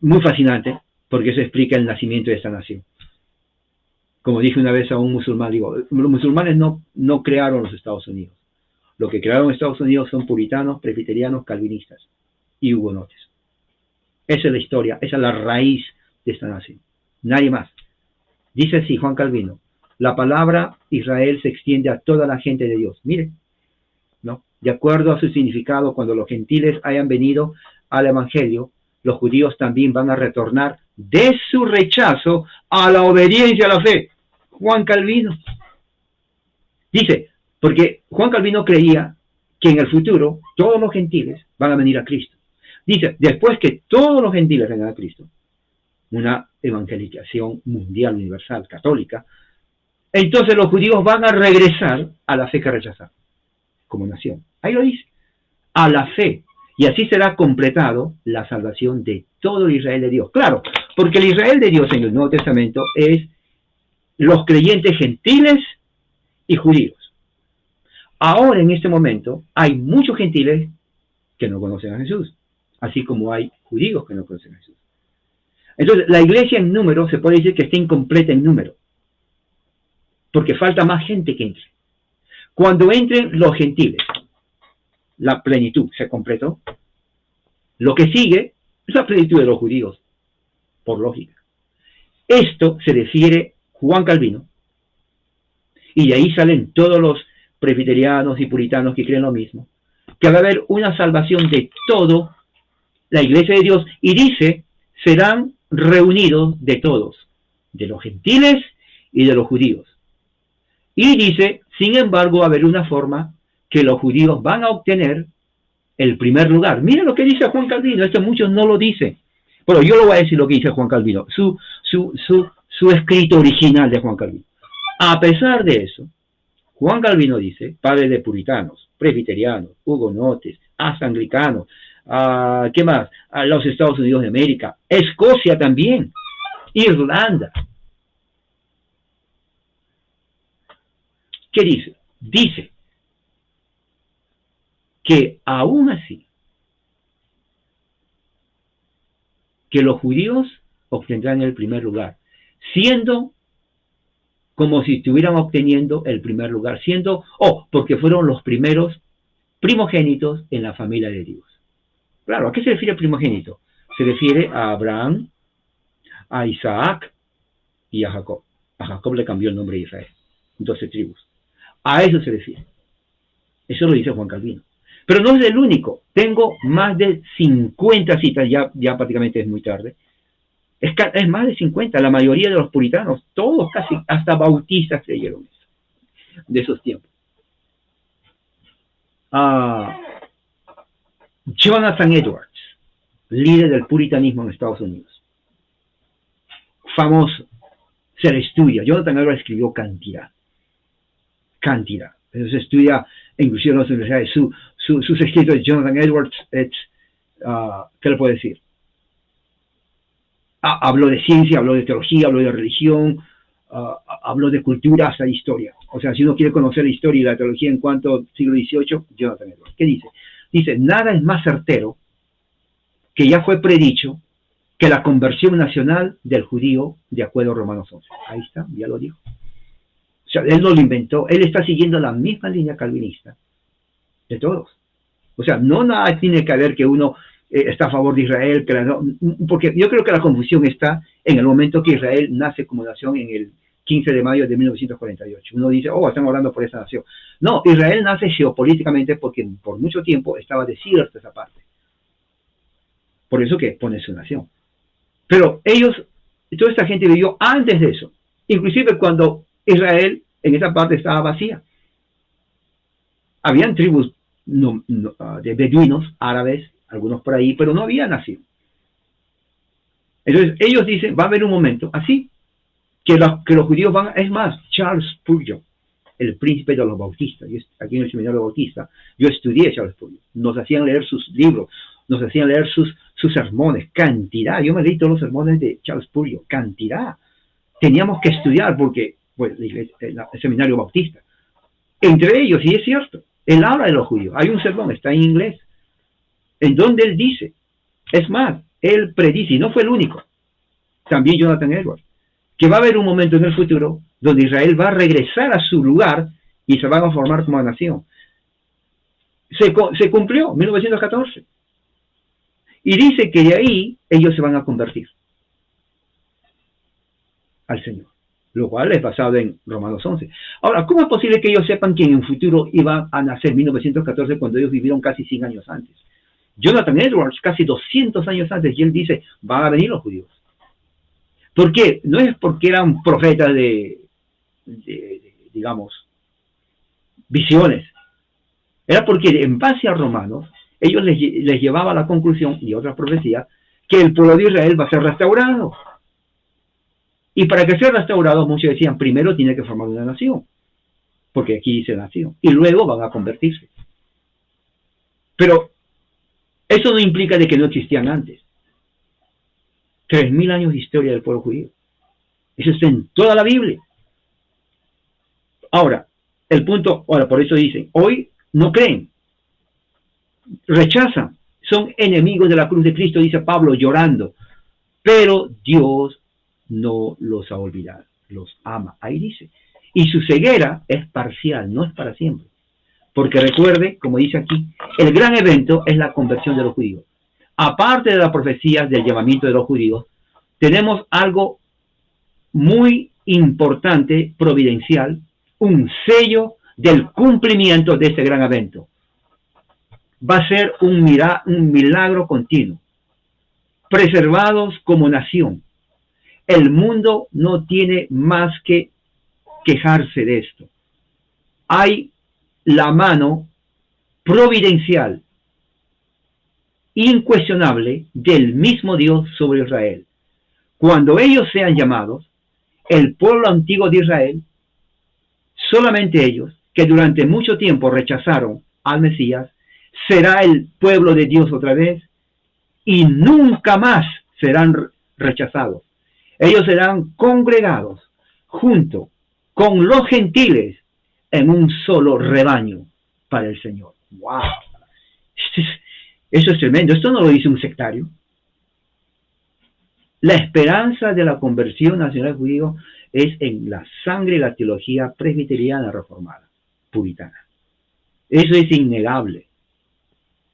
muy fascinante, porque eso explica el nacimiento de esta nación. Como dije una vez a un musulmán, digo, los musulmanes no crearon los Estados Unidos. Lo que crearon Estados Unidos son puritanos, presbiterianos, calvinistas y hugonotes. Esa es la historia, esa es la raíz de esta nación. Nadie más. Dice así Juan Calvino, la palabra Israel se extiende a toda la gente de Dios. Mire, ¿no? De acuerdo a su significado, cuando los gentiles hayan venido al Evangelio, los judíos también van a retornar de su rechazo a la obediencia a la fe. Juan Calvino dice, porque Juan Calvino creía que en el futuro todos los gentiles van a venir a Cristo. Dice, después que todos los gentiles vengan a Cristo, una evangelización mundial, universal, católica, entonces los judíos van a regresar a la fe que rechazaron como nación. Ahí lo dice, a la fe. Y así será completado la salvación de todo el Israel de Dios. Claro, porque el Israel de Dios en el Nuevo Testamento es los creyentes gentiles y judíos. Ahora, en este momento, hay muchos gentiles que no conocen a Jesús, así como hay judíos que no conocen a Jesús. Entonces, la iglesia en número se puede decir que está incompleta en número, porque falta más gente que entre. Cuando entren los gentiles, la plenitud se completó. Lo que sigue es la plenitud de los judíos, por lógica. Esto se refiere Juan Calvino, y de ahí salen todos los presbiterianos y puritanos que creen lo mismo, que va a haber una salvación de toda la iglesia de Dios, y dice, serán reunidos de todos, de los gentiles y de los judíos. Y dice, sin embargo, va a haber una forma que los judíos van a obtener el primer lugar. Miren lo que dice Juan Calvino, esto muchos no lo dicen. Bueno, yo lo voy a decir lo que dice Juan Calvino, su escrito original de Juan Calvino. A pesar de eso, Juan Calvino dice, padre de puritanos, presbiterianos, hugonotes, hasta anglicanos, ¿qué más? Los Estados Unidos de América, Escocia también, Irlanda. ¿Qué dice? Dice que aún así, que los judíos obtendrán el primer lugar, siendo como si estuvieran obteniendo el primer lugar, siendo, porque fueron los primeros primogénitos en la familia de Dios. Claro, ¿a qué se refiere el primogénito? Se refiere a Abraham, a Isaac y a Jacob. A Jacob le cambió el nombre de Israel, 12 tribus. A eso se refiere. Eso lo dice Juan Calvino. Pero no es el único. Tengo más de 50 citas, ya prácticamente es muy tarde. Es más de 50, la mayoría de los puritanos, todos casi, hasta bautistas creyeron eso. de esos tiempos. Jonathan Edwards, líder del puritanismo en Estados Unidos. Famoso, se le estudia. Jonathan Edwards escribió cantidad. Eso se estudia, inclusive en las universidades. Sus escritos de Jonathan Edwards, ¿qué le puedo decir? Habló de ciencia, habló de teología, habló de religión, habló de cultura hasta de historia. O sea, si uno quiere conocer la historia y la teología en cuanto al siglo XVIII, Jonathan Edwards. ¿Qué dice? Dice, nada es más certero, que ya fue predicho, que la conversión nacional del judío de acuerdo a Romanos 11. Ahí está, ya lo dijo. O sea, él no lo inventó, él está siguiendo la misma línea calvinista de todos. O sea, no nada tiene que ver que uno está a favor de Israel, porque yo creo que la confusión está en el momento que Israel nace como nación en el 15 de mayo de 1948. Uno dice, están orando por esa nación. No, Israel nace geopolíticamente porque por mucho tiempo estaba desierta esa parte. Por eso que pone su nación. Pero toda esta gente vivió antes de eso. Inclusive cuando Israel en esa parte estaba vacía. Habían tribus de beduinos, árabes, algunos por ahí, pero no había nación. Entonces ellos dicen, va a haber un momento así, que los judíos van, es más, Charles Spurgeon, el príncipe de los bautistas, aquí en el seminario bautista, yo estudié a Charles Spurgeon, nos hacían leer sus libros, nos hacían leer sus sermones, cantidad, yo me leí todos los sermones de Charles Spurgeon, cantidad, teníamos que estudiar porque, el seminario bautista, entre ellos, y es cierto, él habla de los judíos, hay un sermón, está en inglés, en donde él dice, es más, él predice, y no fue el único, también Jonathan Edwards, que va a haber un momento en el futuro donde Israel va a regresar a su lugar y se van a formar como nación. Se cumplió, 1914. Y dice que de ahí ellos se van a convertir al Señor, lo cual es basado en Romanos 11. Ahora, ¿cómo es posible que ellos sepan que en el futuro iba a nacer 1914 cuando ellos vivieron casi 100 años antes? Jonathan Edwards, casi 200 años antes, y él dice, van a venir los judíos. ¿Por qué? No es porque eran profetas de digamos, visiones. Era porque en base a Romanos, ellos les llevaba a la conclusión, y otras profecías, que el pueblo de Israel va a ser restaurado. Y para que sea restaurado, muchos decían, primero tiene que formar una nación, porque aquí dice nación, y luego van a convertirse. Pero eso no implica de que no existían antes. 3000 años de historia del pueblo judío. Eso está en toda la Biblia. Ahora, por eso dicen, hoy no creen, rechazan, son enemigos de la cruz de Cristo, dice Pablo llorando, pero Dios no los ha olvidado, los ama, ahí dice, y su ceguera es parcial, no es para siempre, porque recuerde, como dice aquí, el gran evento es la conversión de los judíos. Aparte de las profecías del llamamiento de los judíos, tenemos algo muy importante, providencial, un sello del cumplimiento de ese gran evento. Va a ser un milagro continuo. Preservados como nación. El mundo no tiene más que quejarse de esto. Hay la mano providencial, incuestionable, del mismo Dios sobre Israel. Cuando ellos sean llamados, el pueblo antiguo de Israel, solamente ellos, que durante mucho tiempo rechazaron al Mesías, será el pueblo de Dios otra vez y nunca más serán rechazados. Ellos serán congregados junto con los gentiles en un solo rebaño para el Señor. ¡Wow! Eso es tremendo. Esto no lo dice un sectario. La esperanza de la conversión nacional judío es en la sangre y la teología presbiteriana reformada, puritana. Eso es innegable.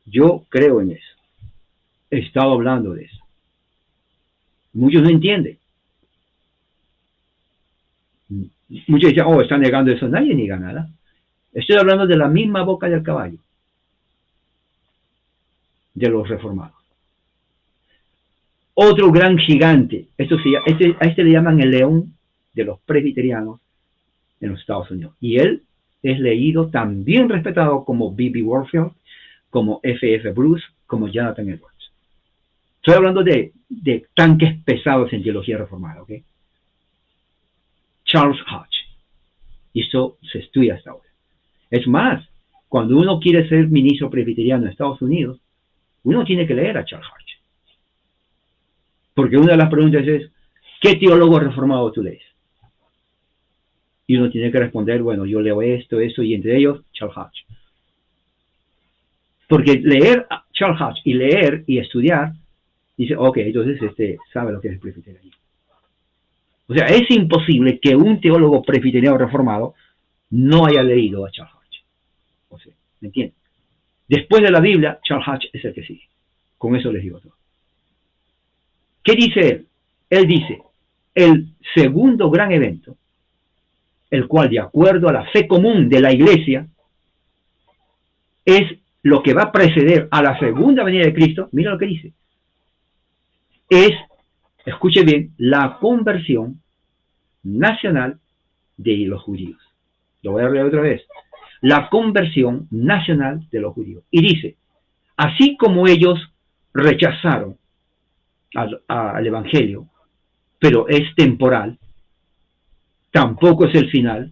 Yo creo en eso. He estado hablando de eso. Muchos no entienden. Muchos dicen, está negando eso. Nadie niega nada. Estoy hablando de la misma boca del caballo, de los reformados. Otro gran gigante, a este le llaman el león de los presbiterianos en los Estados Unidos. Y él es leído, también respetado como B.B. Warfield, como F.F. Bruce, como Jonathan Edwards. Estoy hablando de tanques pesados en teología reformada, ¿ok? Charles Hodge. Y eso se estudia hasta ahora. Es más, cuando uno quiere ser ministro presbiteriano en Estados Unidos, uno tiene que leer a Charles Hodge. Porque una de las preguntas es, ¿qué teólogo reformado tú lees? Y uno tiene que responder, bueno, yo leo esto, y entre ellos, Charles Hodge. Porque leer a Charles Hodge y leer y estudiar, dice, ok, entonces sabe lo que es el presbiterianismo. O sea, es imposible que un teólogo presbiteriano reformado no haya leído a Charles Hodge. O sea, ¿me entiendes? Después de la Biblia, Charles Hodge es el que sigue. Con eso les digo todo. ¿Qué dice él? Él dice, el segundo gran evento, el cual de acuerdo a la fe común de la iglesia, es lo que va a preceder a la segunda venida de Cristo. Mira lo que dice. Es, escuche bien, la conversión nacional de los judíos. Lo voy a leer otra vez. La conversión nacional de los judíos. Y dice, así como ellos rechazaron al Evangelio, pero es temporal, tampoco es el final,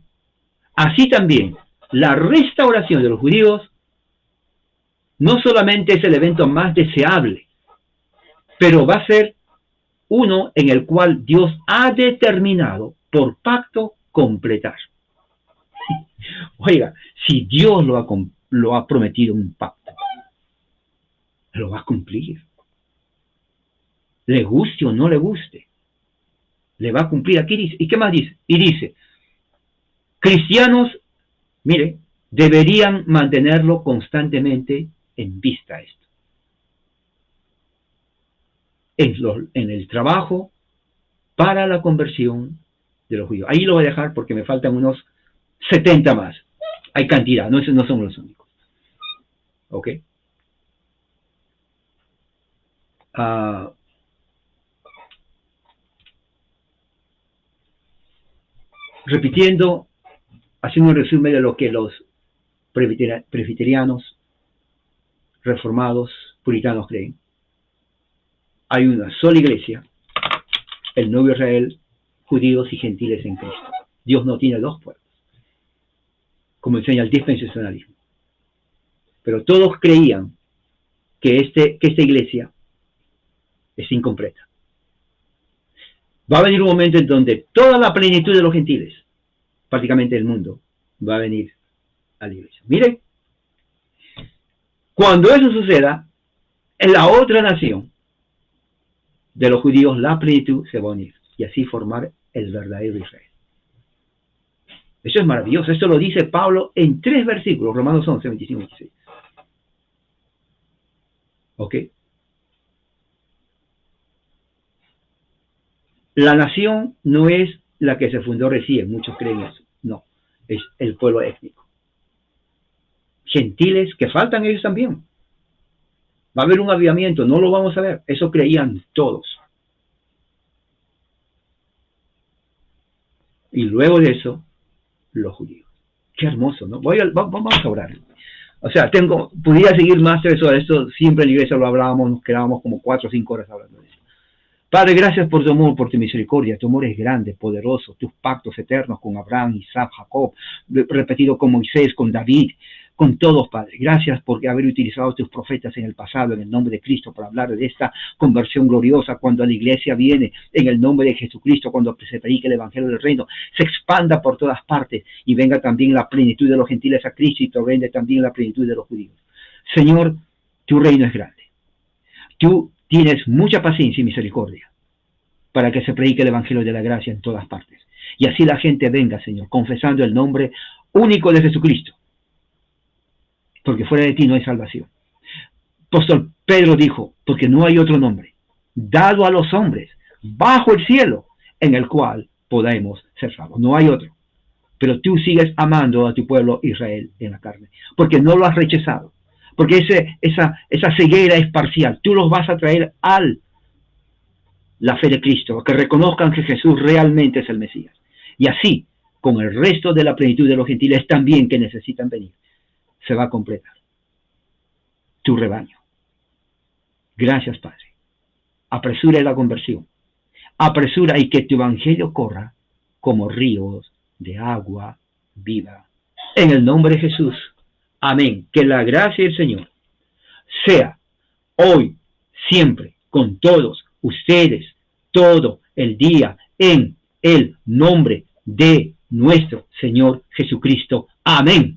así también la restauración de los judíos no solamente es el evento más deseable, pero va a ser uno en el cual Dios ha determinado por pacto completar. Oiga, si Dios lo ha prometido en un pacto, lo va a cumplir. Le guste o no le guste, le va a cumplir. Aquí dice, ¿y qué más dice? Y dice, cristianos, mire, deberían mantenerlo constantemente en vista esto. En el trabajo para la conversión de los judíos. Ahí lo voy a dejar porque me faltan unos 70 más. Hay cantidad, no son los únicos. ¿Ok? Repitiendo, haciendo un resumen de lo que los presbiterianos, reformados, puritanos creen. Hay una sola iglesia, el nuevo Israel, judíos y gentiles en Cristo. Dios no tiene dos pueblos, como enseña el dispensacionalismo. Pero todos creían que esta iglesia es incompleta. Va a venir un momento en donde toda la plenitud de los gentiles, prácticamente el mundo, va a venir a la iglesia. Miren, cuando eso suceda, en la otra nación de los judíos, la plenitud se va a unir y así formar el verdadero Israel. Eso es maravilloso. Esto lo dice Pablo en 3 versículos, Romanos 11, 25 y 26. ¿Ok? La nación no es la que se fundó recién, muchos creen eso. No, es el pueblo étnico. Gentiles, que faltan ellos también. Va a haber un avivamiento, no lo vamos a ver. Eso creían todos. Y luego de eso, los judíos. Qué hermoso, ¿no? Vamos a orar. O sea, pudiera seguir más de esto, siempre en la iglesia lo hablábamos, nos quedábamos como 4 o 5 horas hablando de eso. Padre, gracias por tu amor, por tu misericordia. Tu amor es grande, poderoso. Tus pactos eternos con Abraham, Isaac, Jacob, repetido con Moisés, con David, con todos, Padre. Gracias por haber utilizado a tus profetas en el pasado, en el nombre de Cristo, para hablar de esta conversión gloriosa, cuando la iglesia viene en el nombre de Jesucristo, cuando se predique el evangelio del reino, se expanda por todas partes y venga también la plenitud de los gentiles a Cristo y reine también la plenitud de los judíos. Señor, tu reino es grande. Tú tienes mucha paciencia y misericordia para que se predique el evangelio de la gracia en todas partes. Y así la gente venga, Señor, confesando el nombre único de Jesucristo. Porque fuera de ti no hay salvación. Apóstol Pedro dijo, porque no hay otro nombre dado a los hombres bajo el cielo en el cual podemos ser salvos. No hay otro. Pero tú sigues amando a tu pueblo Israel en la carne, porque no lo has rechazado. Porque esa ceguera es parcial. Tú los vas a traer a la fe de Cristo, que reconozcan que Jesús realmente es el Mesías. Y así con el resto de la plenitud de los gentiles también que necesitan venir, se va a completar. Tu rebaño. Gracias, Padre. Apresura la conversión. Apresura y que tu evangelio corra como ríos de agua viva. En el nombre de Jesús. Amén. Que la gracia del Señor sea hoy, siempre, con todos ustedes, todo el día, en el nombre de nuestro Señor Jesucristo. Amén.